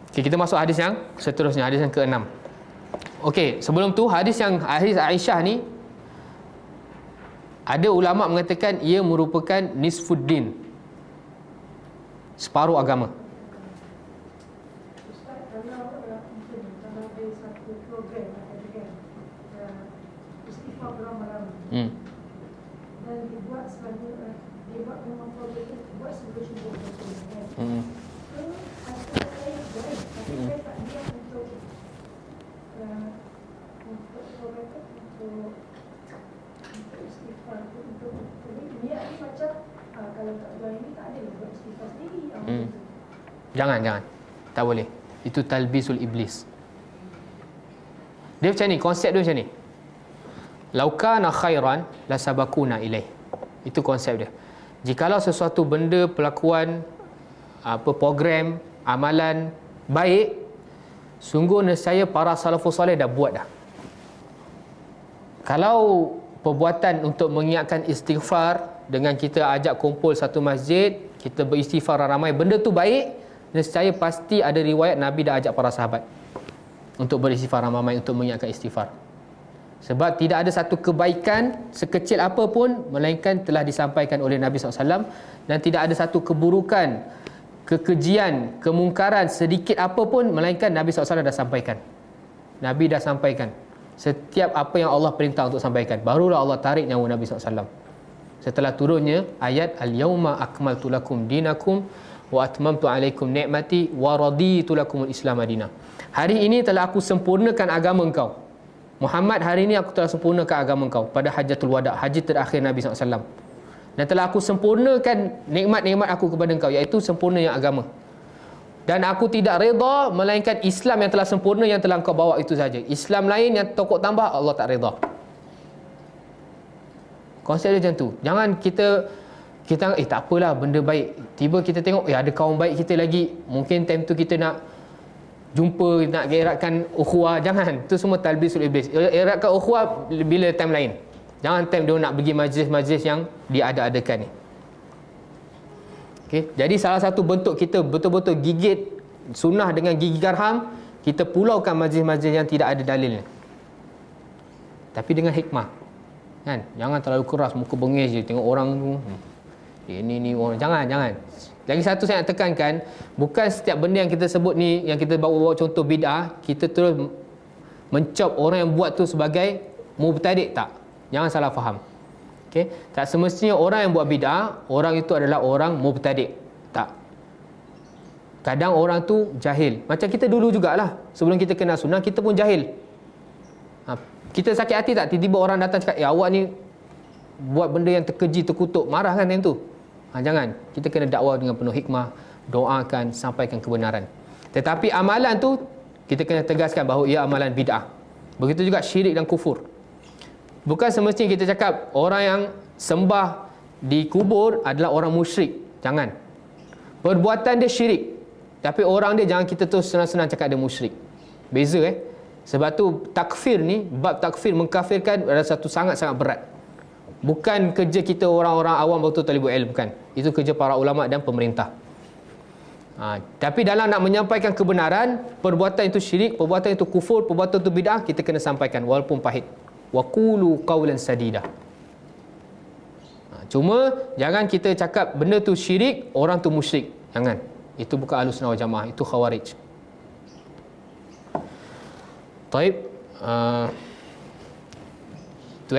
S1: Okay, kita masuk hadis yang seterusnya, hadis yang ke-6. Okey, sebelum tu hadis Aisyah ni, ada ulama mengatakan ia merupakan nisfuddin, separuh agama.
S5: Ustaz, kalau ada satu program katakan istighfar beramai-ramai dan dibuat sebagai dibuat memang program itu buat sebagai syukur kan. Asal saya baik, tapi saya tak niat untuk program itu untuk istighfar untuk niat ni macam kalau tak buat ini tak ada buat istighfar sendiri.
S1: Jangan. Tak boleh. Itu talbisul iblis. Dia macam ni, konsep dia macam ni. Lau kana khairan la sabakuna ilaih. Itu konsep dia. Jikalau sesuatu benda, perlakuan, program, amalan baik, sungguh nescaya para salafus soleh dah buat dah. Kalau perbuatan untuk mengingatkan istighfar dengan kita ajak kumpul satu masjid, kita beristighfar ramai, benda tu baik. Dan saya pasti ada riwayat Nabi dah ajak para sahabat untuk beristighfar ramai, untuk mengingatkan istighfar. Sebab tidak ada satu kebaikan sekecil apa pun melainkan telah disampaikan oleh Nabi SAW, dan tidak ada satu keburukan, kekejian, kemungkaran sedikit apa pun melainkan Nabi SAW dah sampaikan. Nabi dah sampaikan setiap apa yang Allah perintah untuk sampaikan. Barulah Allah tarik nyawa Nabi SAW setelah turunnya ayat al-yauma akmaltu lakum dinakum wa atmamtu alaikum ni'mati wa raditu lakumul Islam madina. Hari ini telah aku sempurnakan agama engkau. Muhammad, hari ini aku telah sempurnakan agama engkau pada Hajjatul Wada, haji terakhir Nabi SAW. Dan telah aku sempurnakan nikmat-nikmat aku kepada engkau, iaitu sempurnanya agama. Dan aku tidak reda melainkan Islam yang telah sempurna yang telah engkau bawa itu saja. Islam lain yang tokok tambah, Allah tak reda. Konsep dia macam tu. Jangan kita tak apalah, benda baik. Tiba kita tengok ada kawan baik kita lagi. Mungkin time tu kita nak jumpa, nak eratkan ukhuwah. Jangan. Itu semua talbisul iblis. Eratkan ukhuwah bila time lain. Jangan time dia nak pergi majlis-majlis yang diada-adakan ni. Okay. Jadi salah satu bentuk kita betul-betul gigit sunnah dengan gigi garham, kita pulaukan majlis-majlis yang tidak ada dalilnya. Tapi dengan hikmah. Kan? Jangan terlalu keras, muka bengis je tengok orang tu. Ini orang. Jangan. Lagi satu saya nak tekankan, bukan setiap benda yang kita sebut ni, yang kita bawa contoh bid'ah, kita terus mencop orang yang buat tu sebagai mubtadi', tak. Jangan salah faham. Okay? Tak semestinya orang yang buat bid'ah, orang itu adalah orang mubtadi'. Tak. Kadang orang tu jahil. Macam kita dulu jugalah. Sebelum kita kenal sunnah, kita pun jahil. Kita sakit hati tak? Tiba-tiba orang datang cakap, awak ni buat benda yang terkeji, terkutuk. Marah kan time tu? Jangan. Kita kena dakwah dengan penuh hikmah, doakan, sampaikan kebenaran. Tetapi amalan tu, kita kena tegaskan bahawa ia amalan bid'ah. Begitu juga syirik dan kufur. Bukan semestinya kita cakap orang yang sembah di kubur adalah orang musyrik. Jangan. Perbuatan dia syirik, tapi orang dia jangan kita tu senang-senang cakap dia musyrik. Beza Sebab tu takfir ni, bab takfir, mengkafirkan adalah satu sangat-sangat berat. Bukan kerja kita orang-orang awam betul talibul ilm, bukan. Itu kerja para ulama dan pemerintah. Tapi dalam nak menyampaikan kebenaran, perbuatan itu syirik, perbuatan itu kufur, perbuatan itu bid'ah, kita kena sampaikan walaupun pahit. Wa qulu qawlan sadida. Cuma jangan kita cakap benda tu syirik, orang tu musyrik. Jangan. Itu bukan Ahlussunnah wal Jamaah, itu Khawarij. Taib. Itu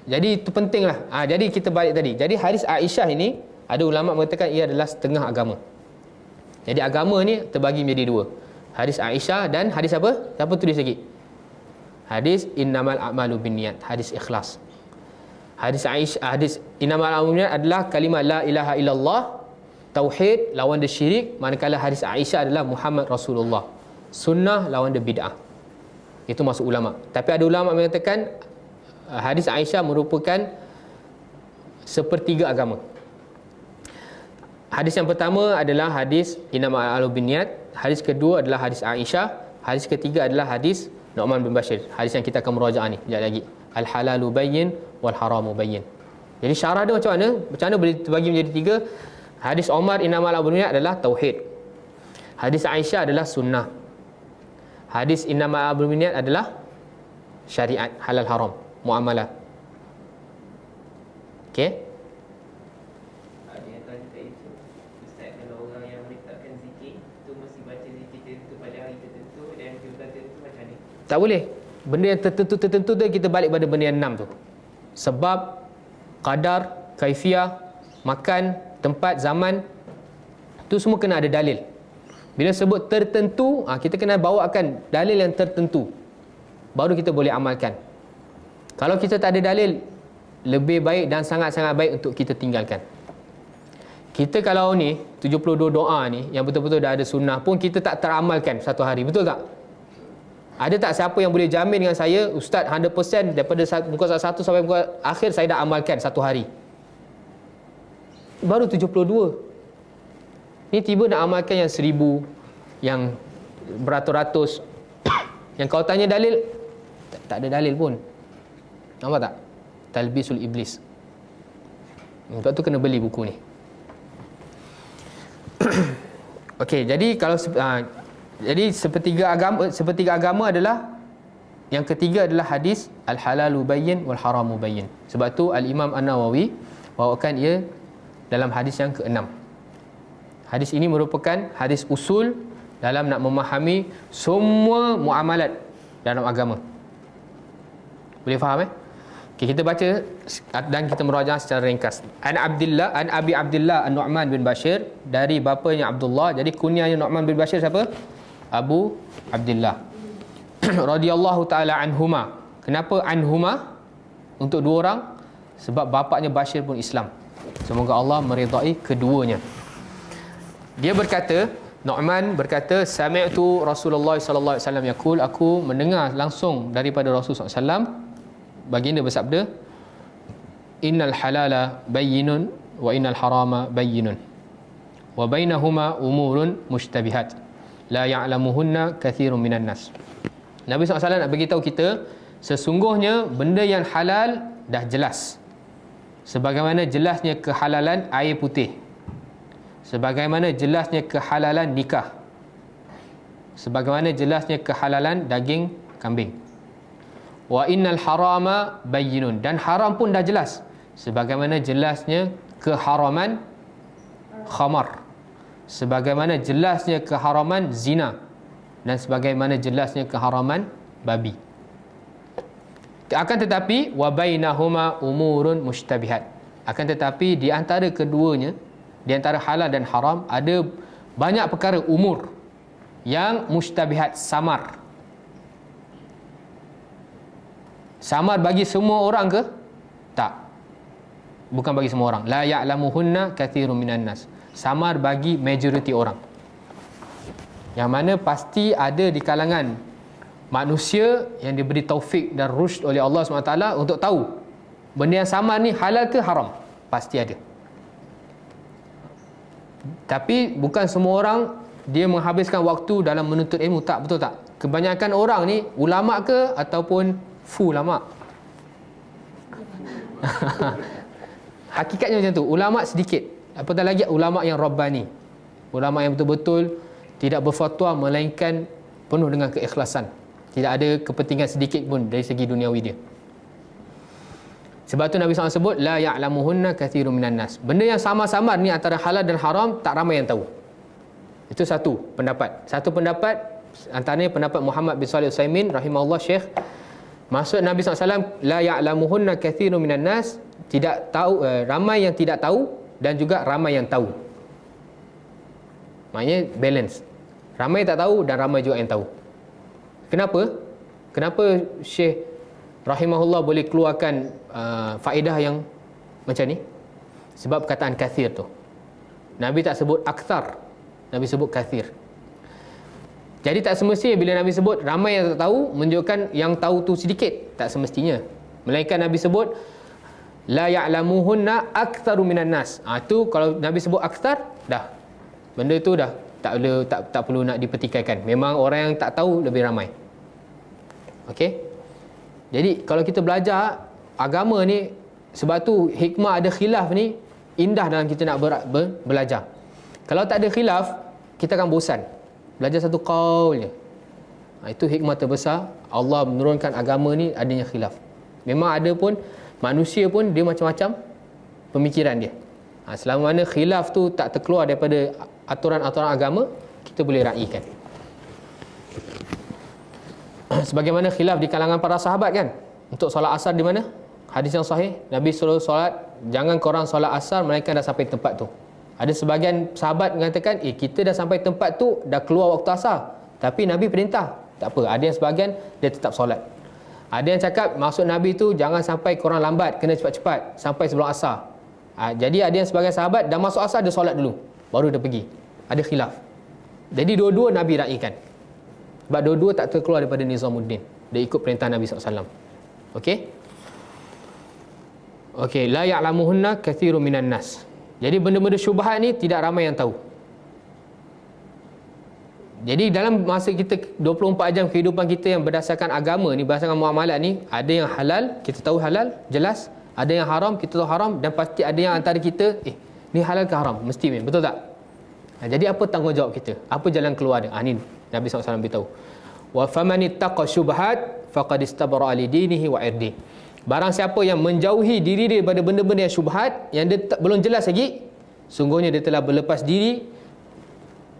S1: jadi itu pentinglah. Jadi kita balik tadi. Jadi hadis Aisyah ini, ada ulama mengatakan ia adalah setengah agama. Jadi agama ni terbagi menjadi dua. Hadis Aisyah dan hadis apa? Siapa tulis lagi? Hadis innamal a'malu binniyat, hadis ikhlas. Hadis Aisyah, hadis innamal a'malu binniyat adalah kalimah la ilaha illallah, tauhid lawan dia syirik, manakala hadis Aisyah adalah Muhammad Rasulullah, sunnah lawan dia bid'ah. Itu masuk ulama. Tapi ada ulama mengatakan hadis Aisyah merupakan sepertiga agama. Hadis yang pertama adalah hadis innamal a'malu binniyat, hadis kedua adalah hadis Aisyah, hadis ketiga adalah hadis Nu'man bin Bashir, hadis yang kita akan merajaah ni sekejap lagi. Al halalu bayyin wal haramu bayyin. Jadi syarah dia macam mana? Macam mana boleh terbagi menjadi tiga? Hadis Umar innamal a'malu binniyat adalah tauhid. Hadis Aisyah adalah sunnah. Hadis innamal a'malu binniyat adalah syariat, halal haram, muamalah. Okey?
S3: Ada yang tanya kat itu, Ustaz, kalau orang yang menetapkan zikir tu mesti baca zikir tertentu pada hari tertentu dan jumlah tertentu, macam ni?
S1: Tak boleh. Benda yang tertentu tu kita balik pada benda yang 6 tu. Sebab, qadar, kaifiah, makan, tempat, zaman, tu semua kena ada dalil. Bila sebut tertentu, kita kena bawakan dalil yang tertentu, baru kita boleh amalkan. Kalau kita tak ada dalil, lebih baik dan sangat-sangat baik untuk kita tinggalkan. Kita kalau ni 72 doa ni yang betul-betul dah ada sunnah pun kita tak teramalkan satu hari, betul tak? Ada tak siapa yang boleh jamin dengan saya, Ustaz 100% daripada muka surat 1 sampai muka akhir saya dah amalkan satu hari? Baru 72. Ni tiba nak amalkan yang 1000, yang beratus-ratus. Yang kau tanya dalil, tak ada dalil pun. Nampak tak? Talbisul iblis. Sebab tu kena beli buku ni. Okey, jadi kalau jadi sepertiga agama adalah, yang ketiga adalah hadis al-halalu bayyin wal haramu bayyin. Sebab tu al-Imam An-Nawawi bawakan ia dalam hadis yang ke-6. Hadis ini merupakan hadis usul dalam nak memahami semua muamalat dalam agama. Boleh faham Okay, kita baca dan kita merajaah secara ringkas. An Abi Abdullah An-Nu'man bin Bashir, dari bapanya Abdullah. Jadi kunyahnya Nu'man bin Bashir siapa? Abu Abdullah. Radhiyallahu taala anhuma. Kenapa anhuma? Untuk dua orang, sebab bapaknya Bashir pun Islam. Semoga Allah meridai keduanya. Dia berkata, Nu'man berkata, sami'tu Rasulullah sallallahu alaihi wasallam yaqul, aku mendengar langsung daripada Rasul sallallahu alaihi wasallam, baginda bersabda, innal halala bayyinun wa innal harama bayyinun wa bainahuma umurun mushtabihat la ya'lamuhunna katsirun minan nas. Nabi SAW nak beritahu kita, sesungguhnya benda yang halal dah jelas, sebagaimana jelasnya kehalalan air putih, sebagaimana jelasnya kehalalan nikah, sebagaimana jelasnya kehalalan daging kambing. Wa innal harama bayyinun, dan haram pun dah jelas, sebagaimana jelasnya keharaman khamar, sebagaimana jelasnya keharaman zina, dan sebagaimana jelasnya keharaman babi. Akan tetapi wa bainahuma umurun mushtabihat, akan tetapi di antara keduanya, di antara halal dan haram, ada banyak perkara umur yang mushtabihat, samar. Samar bagi semua orang ke? Tak. Bukan bagi semua orang. La ya'lamuhunna katsirun minan nas. Samar bagi majoriti orang. Yang mana pasti ada di kalangan manusia yang diberi taufik dan rusyd oleh Allah SWT untuk tahu benda yang samar ni halal ke haram. Pasti ada. Tapi bukan semua orang dia menghabiskan waktu dalam menuntut ilmu. Tak, betul tak? Kebanyakan orang ni ulama ke ataupun ulama. Hakikatnya macam tu. Ulama sedikit. Apatah lagi ulama yang rabbani, ulama yang betul-betul tidak berfatwa melainkan penuh dengan keikhlasan, tidak ada kepentingan sedikit pun dari segi duniawi dia. Sebab tu Nabi SAW sebut la ya'lamuhunna katsirun minan nas. Benda yang samar-samar ni antara halal dan haram, tak ramai yang tahu. Itu satu pendapat. Satu pendapat antaranya pendapat Muhammad bin Shalih Al-Utsaimin rahimahullah, Syekh. Maksud Nabi SAW la ya'lamuhunna katsirun minan nas, tidak tahu, ramai yang tidak tahu dan juga ramai yang tahu. Maknanya balance. Ramai tak tahu dan ramai juga yang tahu. Kenapa? Kenapa Syekh rahimahullah boleh keluarkan faedah yang macam ni? Sebab perkataan kathir tu. Nabi tak sebut akthar, Nabi sebut kathir. Jadi tak semestinya bila Nabi sebut ramai yang tak tahu menunjukkan yang tahu tu sedikit. Tak semestinya. Melainkan Nabi sebut la ya'lamuhunna aktsaru minan nas. Tu kalau Nabi sebut aktsar, dah benda tu dah tak perlu nak dipertikaikan. Memang orang yang tak tahu lebih ramai. Okey. Jadi kalau kita belajar agama ni, sebab tu hikmah ada khilaf ni indah dalam kita nak belajar. Kalau tak ada khilaf, kita akan bosan. Belajar satu qaul je. Itu hikmah terbesar Allah menurunkan agama ni, adanya khilaf. Memang ada pun manusia pun dia macam-macam pemikiran dia. Selama mana khilaf tu tak terkeluar daripada aturan-aturan agama, kita boleh raikan. Sebagaimana khilaf di kalangan para sahabat kan, untuk solat asar di mana? Hadis yang sahih, Nabi suruh solat, jangan korang solat asar melainkan dah sampai tempat tu. Ada sebahagian sahabat mengatakan, kita dah sampai tempat tu, dah keluar waktu asar, tapi Nabi perintah. Tak apa, ada yang sebahagian dia tetap solat. Ada yang cakap maksud Nabi tu jangan sampai korang lambat, kena cepat-cepat sampai sebelum asar. Jadi ada yang sebahagian sahabat dah masuk asar, dia solat dulu baru dia pergi. Ada khilaf. Jadi dua-dua Nabi raikan. Sebab dua-dua tak terkeluar daripada Nizamuddin. Dia ikut perintah Nabi SAW. Okey? Okey, la ya'lamuhunna katsirun minan nas. Jadi benda-benda syubhat ni tidak ramai yang tahu. Jadi dalam masa kita 24 jam kehidupan kita yang berdasarkan agama ni, berdasarkan muamalat ni, ada yang halal, kita tahu halal, jelas. Ada yang haram, kita tahu haram, dan pasti ada yang antara kita, ni halal ke haram? Mesti main, betul tak? Jadi apa tanggungjawab kita? Apa jalan keluar dia? Ni Nabi SAW beritahu. Wa faman ittaqa syubhat faqad istabra li dinihi wa irdi. Barang siapa yang menjauhi diri dia daripada benda-benda yang syubhat, yang dia belum jelas lagi, sungguhnya dia telah berlepas diri,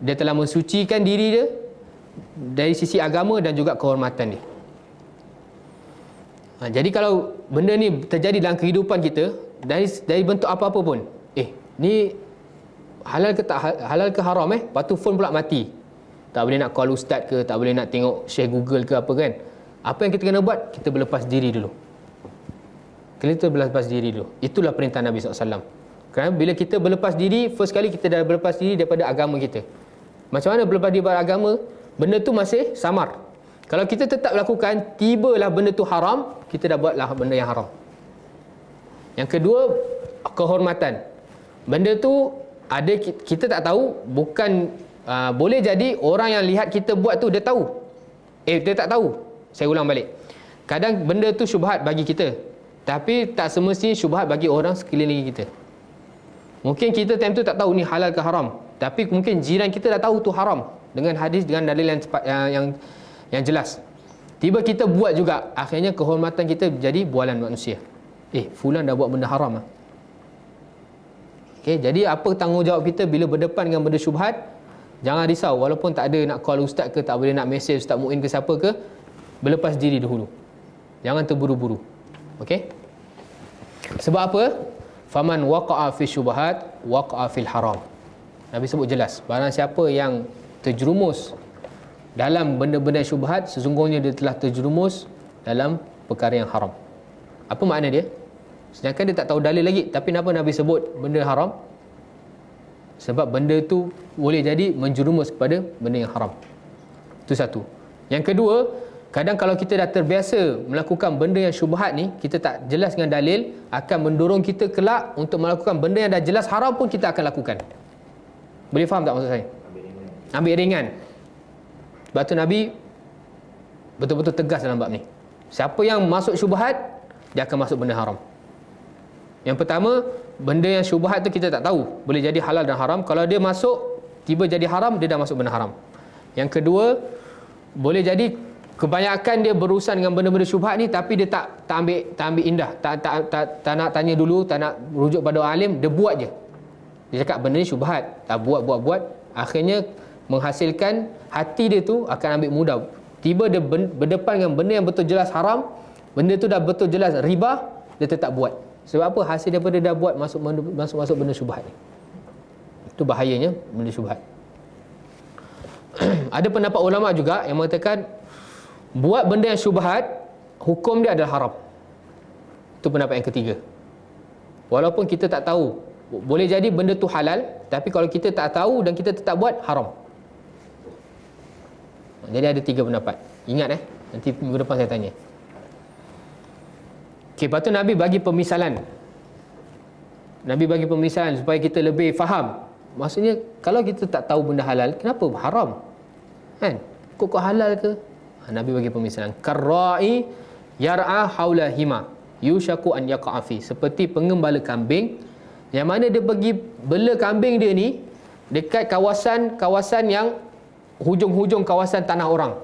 S1: dia telah mensucikan diri dia dari sisi agama dan juga kehormatan dia. Jadi kalau benda ni terjadi dalam kehidupan kita, dari bentuk apa-apa pun, ni halal ke tak halal ke haram, lepas tu phone pula mati, tak boleh nak call ustaz ke, tak boleh nak tengok share Google ke apa kan. Apa yang kita kena buat? Kita berlepas diri dulu. Kita berlepas diri dulu. Itulah perintah Nabi SAW. Kerana bila kita berlepas diri, first kali kita dah berlepas diri daripada agama kita. Macam mana berlepas diri daripada agama? Benda tu masih samar. Kalau kita tetap lakukan, tibalah benda tu haram, kita dah buatlah benda yang haram. Yang kedua, kehormatan. Benda tu ada, kita tak tahu, bukan boleh jadi orang yang lihat kita buat tu dia tahu. Dia tak tahu. Saya ulang balik. Kadang benda tu syubhat bagi kita, tapi tak semestinya syubhat bagi orang sekeliling kita. Mungkin kita time tu tak tahu ni halal ke haram, tapi mungkin jiran kita dah tahu tu haram dengan hadis, dengan dalil yang jelas. Tiba kita buat juga, akhirnya kehormatan kita jadi bualan manusia. Fulan dah buat benda haram lah. Jadi apa tanggungjawab kita bila berdepan dengan benda syubhat? Jangan risau, walaupun tak ada nak call ustaz ke, tak boleh nak mesej Ustaz Muin ke siapa ke, berlepas diri dahulu. Jangan terburu-buru. Sebab apa? Faman waqa'a fi syubhat waqa'a fil haram. Nabi sebut jelas, barang siapa yang terjerumus dalam benda-benda syubhat, sesungguhnya dia telah terjerumus dalam perkara yang haram. Apa makna dia? Sedangkan dia tak tahu dalil lagi, tapi kenapa Nabi sebut benda haram? Sebab benda tu boleh jadi menjerumus kepada benda yang haram. Itu satu. Yang kedua, kadang kalau kita dah terbiasa melakukan benda yang syubhat ni, kita tak jelas dengan dalil, akan mendorong kita kelak untuk melakukan benda yang dah jelas haram pun kita akan lakukan. Boleh faham tak maksud saya? Ambil ringan. Sebab tu Nabi betul-betul tegas dalam bab ni. Siapa yang masuk syubhat, dia akan masuk benda haram. Yang pertama, benda yang syubhat tu kita tak tahu, boleh jadi halal dan haram. Kalau dia masuk, tiba jadi haram, dia dah masuk benda haram. Yang kedua, boleh jadi kebanyakan dia berurusan dengan benda-benda syubhat ni, tapi dia tak ambil indah, tak nak tanya dulu, tak nak rujuk pada alim, dia buat je. Dia cakap benda ni syubhat, tak buat, akhirnya menghasilkan hati dia tu akan ambil mudah. Tiba dia berdepan dengan benda yang betul jelas haram, benda tu dah betul jelas riba, dia tetap buat. Sebab apa? Hasil daripada dia dah buat masuk benda syubhat ni. Itu bahayanya benda syubhat. Ada pendapat ulama juga yang mengatakan buat benda yang syubhat, hukum dia adalah haram. Itu pendapat yang ketiga. Walaupun kita tak tahu, boleh jadi benda tu halal, tapi kalau kita tak tahu dan kita tetap buat, haram. Jadi ada 3 pendapat. Ingat nanti minggu depan saya tanya. Lepas tu Nabi bagi pemisalan. Nabi bagi pemisalan supaya kita lebih faham. Maksudnya kalau kita tak tahu benda halal, kenapa haram? Kan? Kok halal ke? Nabi bagi pemisalan. Karra'i yar'a haula hima yushaku an yaqa'a fi. Seperti pengembala kambing yang mana dia pergi bela kambing dia ni dekat kawasan yang hujung-hujung kawasan tanah orang,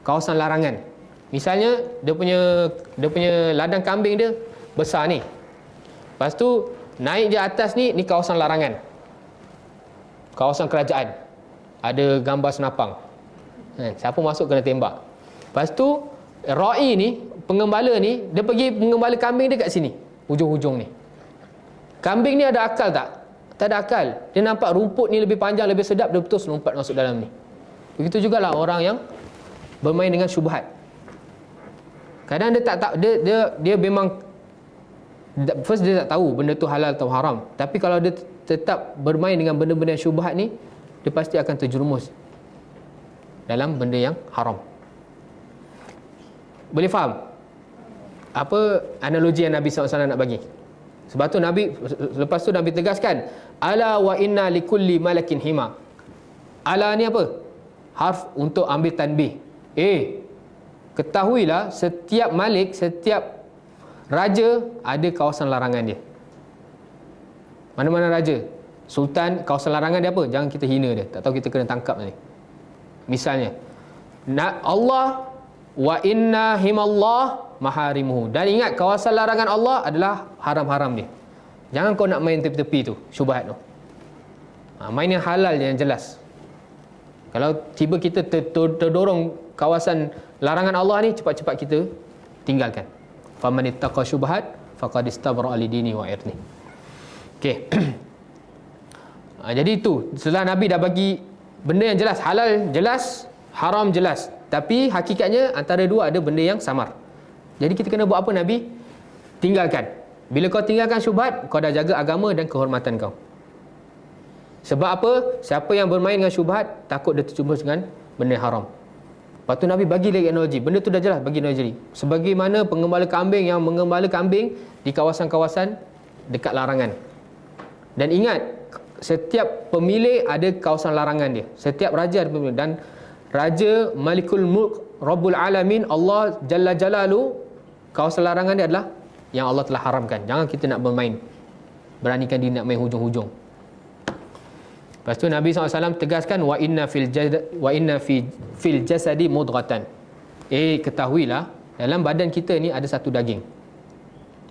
S1: kawasan larangan. Misalnya dia punya ladang kambing dia besar ni. Lepas tu naik je atas ni kawasan larangan, kawasan kerajaan. Ada gambar senapang. Siapa masuk kena tembak. Lepas tu ra'i ni, pengembala ni, dia pergi mengembala kambing dia kat sini, hujung-hujung ni. Kambing ni ada akal tak? Tak ada akal. Dia nampak rumput ni lebih panjang, lebih sedap, dia betul lompat masuk dalam ni. Begitu jugalah orang yang bermain dengan syubhat. Kadang dia tak tahu, dia memang first dia tak tahu benda tu halal atau haram. Tapi kalau dia tetap bermain dengan benda-benda syubhat ni, dia pasti akan terjerumus dalam benda yang haram. Boleh faham apa analogi yang Nabi SAW nak bagi? Sebab tu Nabi, lepas tu Nabi tegaskan, ala wa inna likulli malakin hima. Ala ni apa? Harf untuk ambil tanbih. Ketahuilah setiap malik, setiap Raja ada kawasan larangan dia. Mana-mana raja, sultan, kawasan larangan dia apa? Jangan kita hina dia. Tak tahu kita kena tangkap nanti. Misalnya, Allah wa inna himallah maharimuhu. Dan ingat, kawasan larangan Allah adalah haram-haram dia. Jangan kau nak main tepi-tepi tu, syubhat tu. Main yang halal, yang jelas. Kalau tiba kita terdorong kawasan larangan Allah ni, cepat-cepat kita tinggalkan. Faman ittaqa syubhat faqad istabra li dini wa irni. Okey. Jadi itu, setelah Nabi dah bagi benda yang jelas, halal jelas, haram jelas. Tapi hakikatnya antara dua ada benda yang samar. Jadi kita kena buat apa Nabi? Tinggalkan. Bila kau tinggalkan syubhat, kau dah jaga agama dan kehormatan kau. Sebab apa? Siapa yang bermain dengan syubhat, takut dia terjumus dengan benda haram. Lepas tu Nabi bagi lagi analogi. Benda tu dah jelas bagi analogi. Sebagaimana pengembala kambing yang mengembala kambing di kawasan-kawasan dekat larangan. Dan ingat, setiap pemilik ada kawasan larangan dia. Setiap raja ada pemilik. Dan Raja Malikul Mulk Rabbul Alamin, Allah Jalla Jalalu, kawasan larangan dia adalah yang Allah telah haramkan. Jangan kita nak bermain, beranikan diri nak main hujung-hujung. Lepas tu Nabi SAW tegaskan, wa inna fil jasadi mudghatan. Ketahuilah, dalam badan kita ni ada satu daging,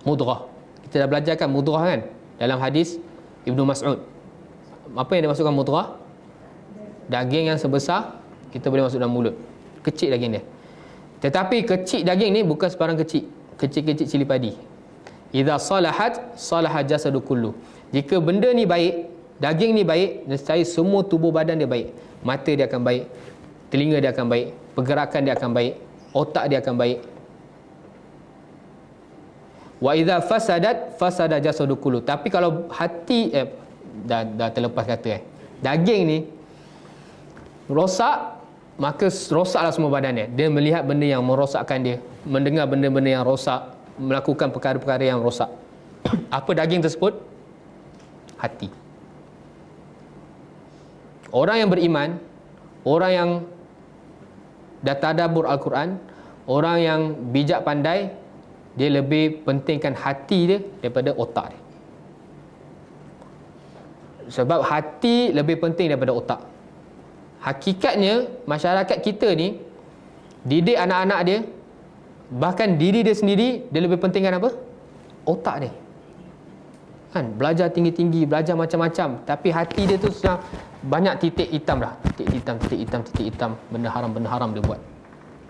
S1: mudghah. Kita dah belajarkan mudghah kan dalam hadis Ibnu Mas'ud. Apa yang dimaksudkan mudghah? Daging yang sebesar kita boleh masuk dalam mulut. Kecil daging dia. Tetapi kecil daging ni bukan sebarang kecil. Kecil-kecil cili padi. Idza salahat salaha jasadu kullu. Jika benda ni baik, daging ni baik, nescaya semua tubuh badan dia baik. Mata dia akan baik, telinga dia akan baik, pergerakan dia akan baik, otak dia akan baik. Wa idza fasadat fasada jasadu kullu. Tapi kalau hati dah terlepas kata daging ni rosak, maka rosaklah semua badan dia. Dia melihat benda yang merosakkan dia, mendengar benda-benda yang rosak, melakukan perkara-perkara yang rosak. Apa daging tersebut? Hati. Orang yang beriman, orang yang dah tadabbur Al-Quran, orang yang bijak pandai, dia lebih pentingkan hati dia daripada otak dia. Sebab hati lebih penting daripada otak. Hakikatnya masyarakat kita ni didik anak-anak dia, bahkan diri dia sendiri, dia lebih pentingkan apa? Otak dia. Kan, belajar tinggi-tinggi, belajar macam-macam, tapi hati dia tu sudah banyak titik hitam dah. Titik hitam, benda haram dia buat.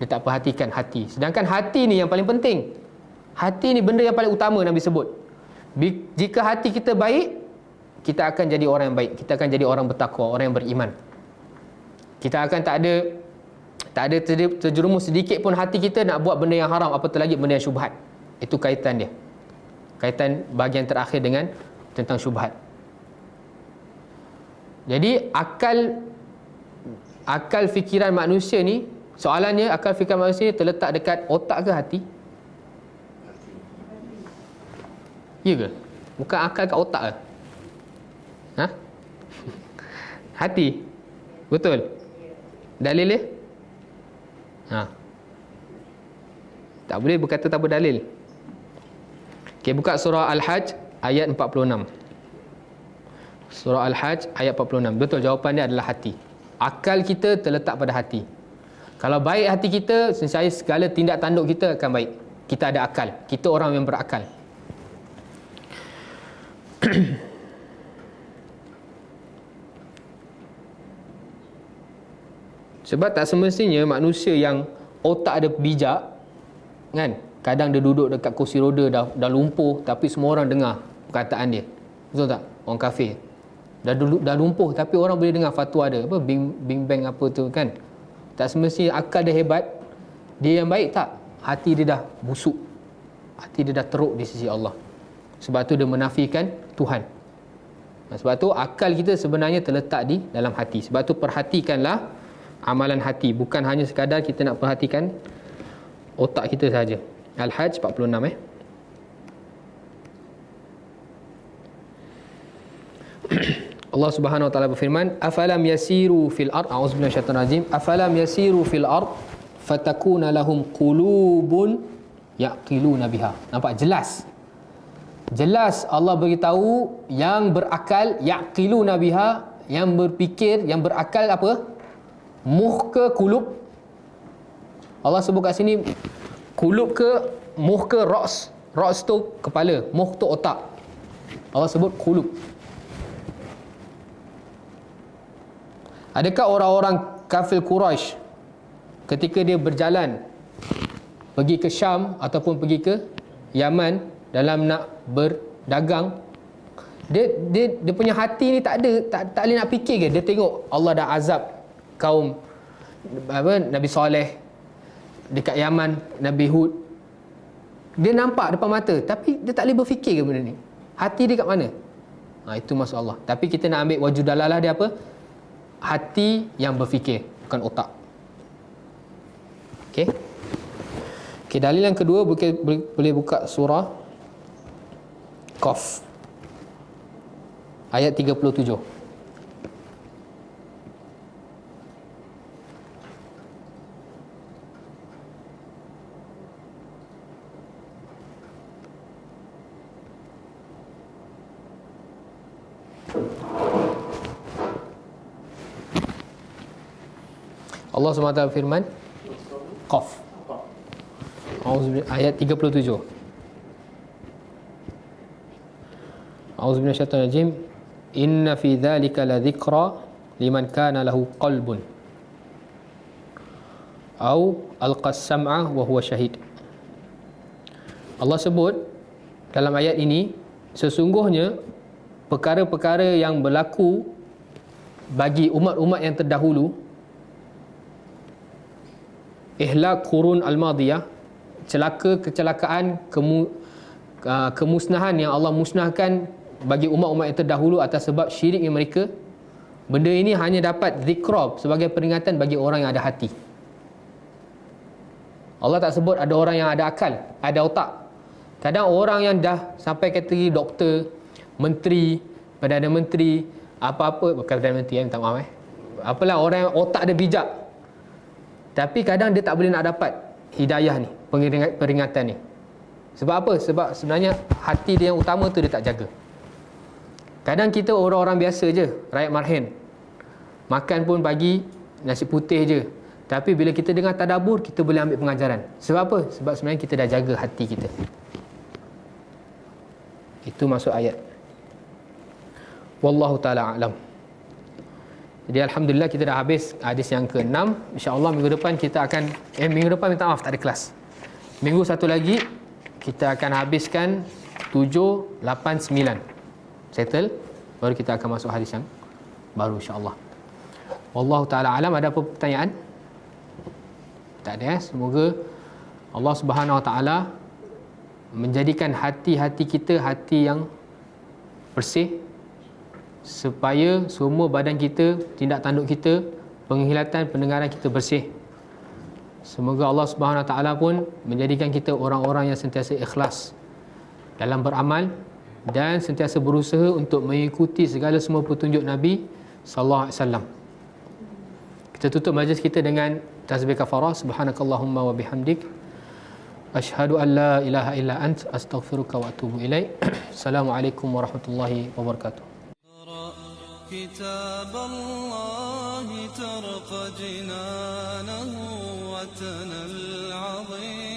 S1: Dia tak perhatikan hati. Sedangkan hati ni yang paling penting. Hati ni benda yang paling utama Nabi sebut. Jika hati kita baik, kita akan jadi orang yang baik. Kita akan jadi orang bertakwa, orang yang beriman. Kita akan tak ada terjerumus sedikit pun hati kita nak buat benda yang haram, apatah lagi benda yang syubhat. Itu kaitan dia. Kaitan bahagian terakhir dengan tentang syubhat. Jadi akal fikiran manusia ni, soalannya akal fikiran manusia ni terletak dekat otak ke hati? Ya ke? Bukan akal kat otak ke? Hati. Betul? Dalil dia? Tak boleh berkata tanpa dalil. Okey, buka surah Al-Hajj ayat 46. Surah Al-Hajj ayat 46. Betul, jawapan dia adalah hati. Akal kita terletak pada hati. Kalau baik hati kita, nescaya segala tindak tanduk kita akan baik. Kita ada akal. Kita orang yang berakal. Sebab tak semestinya manusia yang otak dia bijak, kan, kadang dia duduk dekat kursi roda dah lumpuh, tapi semua orang dengar perkataan dia. Betul tak? Orang kafir dah lumpuh, tapi orang boleh dengar fatwa dia, apa bing bang apa tu kan. Tak semestinya akal dia hebat, dia yang baik, tak. Hati dia dah busuk, hati dia dah teruk di sisi Allah. Sebab tu dia menafikan Tuhan. Sebab tu akal kita sebenarnya terletak di dalam hati. Sebab tu perhatikanlah amalan hati, bukan hanya sekadar kita nak perhatikan otak kita saja. Al-Hajj 46 Allah Subhanahu wa taala berfirman, afalam yasiru fil ard, a'udzubillahi minasyaitonir rajim, afalam yasiru fil ard fatakuna lahum qulubun yaqiluna biha. Nampak jelas? Jelas Allah beritahu yang berakal, yaqiluna biha, yang berfikir, yang berakal apa? Muh ke kulub? Allah sebut kat sini kulub ke muh ke ra's? Ra's tu kepala, muh tu otak. Allah sebut kulub. Adakah orang-orang kafir Quraisy ketika dia berjalan pergi ke Syam ataupun pergi ke Yaman dalam nak berdagang, dia punya hati ni tak boleh nak fikir ke? Dia tengok Allah dah azab kaum Nabi Saleh dekat Yaman, Nabi Hud. Dia nampak depan mata, tapi dia tak boleh berfikir ke benda ni? Hati dia kat mana? Itu maksud Allah. Tapi kita nak ambil wajud dalalah dia apa? Hati yang berfikir, bukan otak. Okey. Okey, dalil yang kedua boleh buka surah Qaf ayat 37. Allah SWT firman Qaf ayat 37. A'udzubillahi minasyaitonir rajim. Inna fi dzalika la dzikra liman kana lahu qalbun au alqas sam'a wa huwa syahid. Allah sebut dalam ayat ini, sesungguhnya perkara-perkara yang berlaku bagi umat-umat yang terdahulu, ihlak qurun al-madiyah, kecelakaan, kemusnahan yang Allah musnahkan bagi umat-umat yang terdahulu atas sebab syiriknya mereka. Benda ini hanya dapat zikra sebagai peringatan bagi orang yang ada hati. Allah tak sebut ada orang yang ada akal, ada otak. Kadang orang yang dah sampai kategori doktor, menteri, Perdana Menteri, apa-apa, bukan Perdana Menteri, minta maaf apalah, orang yang otak dia bijak, tapi kadang dia tak boleh nak dapat hidayah ni, peringatan ni. Sebab apa? Sebab sebenarnya hati dia yang utama tu dia tak jaga. Kadang kita orang-orang biasa je, rakyat marhen, makan pun bagi nasi putih je, tapi bila kita dengar tadabbur, kita boleh ambil pengajaran. Sebab apa? Sebab sebenarnya kita dah jaga hati kita. Itu maksud ayat. Wallahu ta'ala a'lam. Jadi alhamdulillah kita dah habis hadis yang ke-6. InsyaAllah minggu depan kita akan minggu depan minta maaf tak ada kelas. Minggu satu lagi kita akan habiskan 7, 8, 9. Settle. Baru kita akan masuk hadis yang baru insyaAllah. Wallahu ta'ala a'lam. Ada apa pertanyaan? Tak ada. Semoga Allah Subhanahu Wa Ta'ala menjadikan hati-hati kita hati yang bersih, supaya semua badan kita, tindak tanduk kita, penghilatan, pendengaran kita bersih. Semoga Allah Subhanahu Wa Ta'ala pun menjadikan kita orang-orang yang sentiasa ikhlas dalam beramal dan sentiasa berusaha untuk mengikuti segala semua petunjuk Nabi sallallahu alaihi wasallam. Kita tutup majlis kita dengan tasbih kafarah. Subhanakallahumma wa bihamdik, asyhadu an la ilaha illa ant, astaghfiruka wa atubu ilaik. Assalamualaikum warahmatullahi wabarakatuh.
S7: كتاب الله ترق جنانه وتنى العظيم.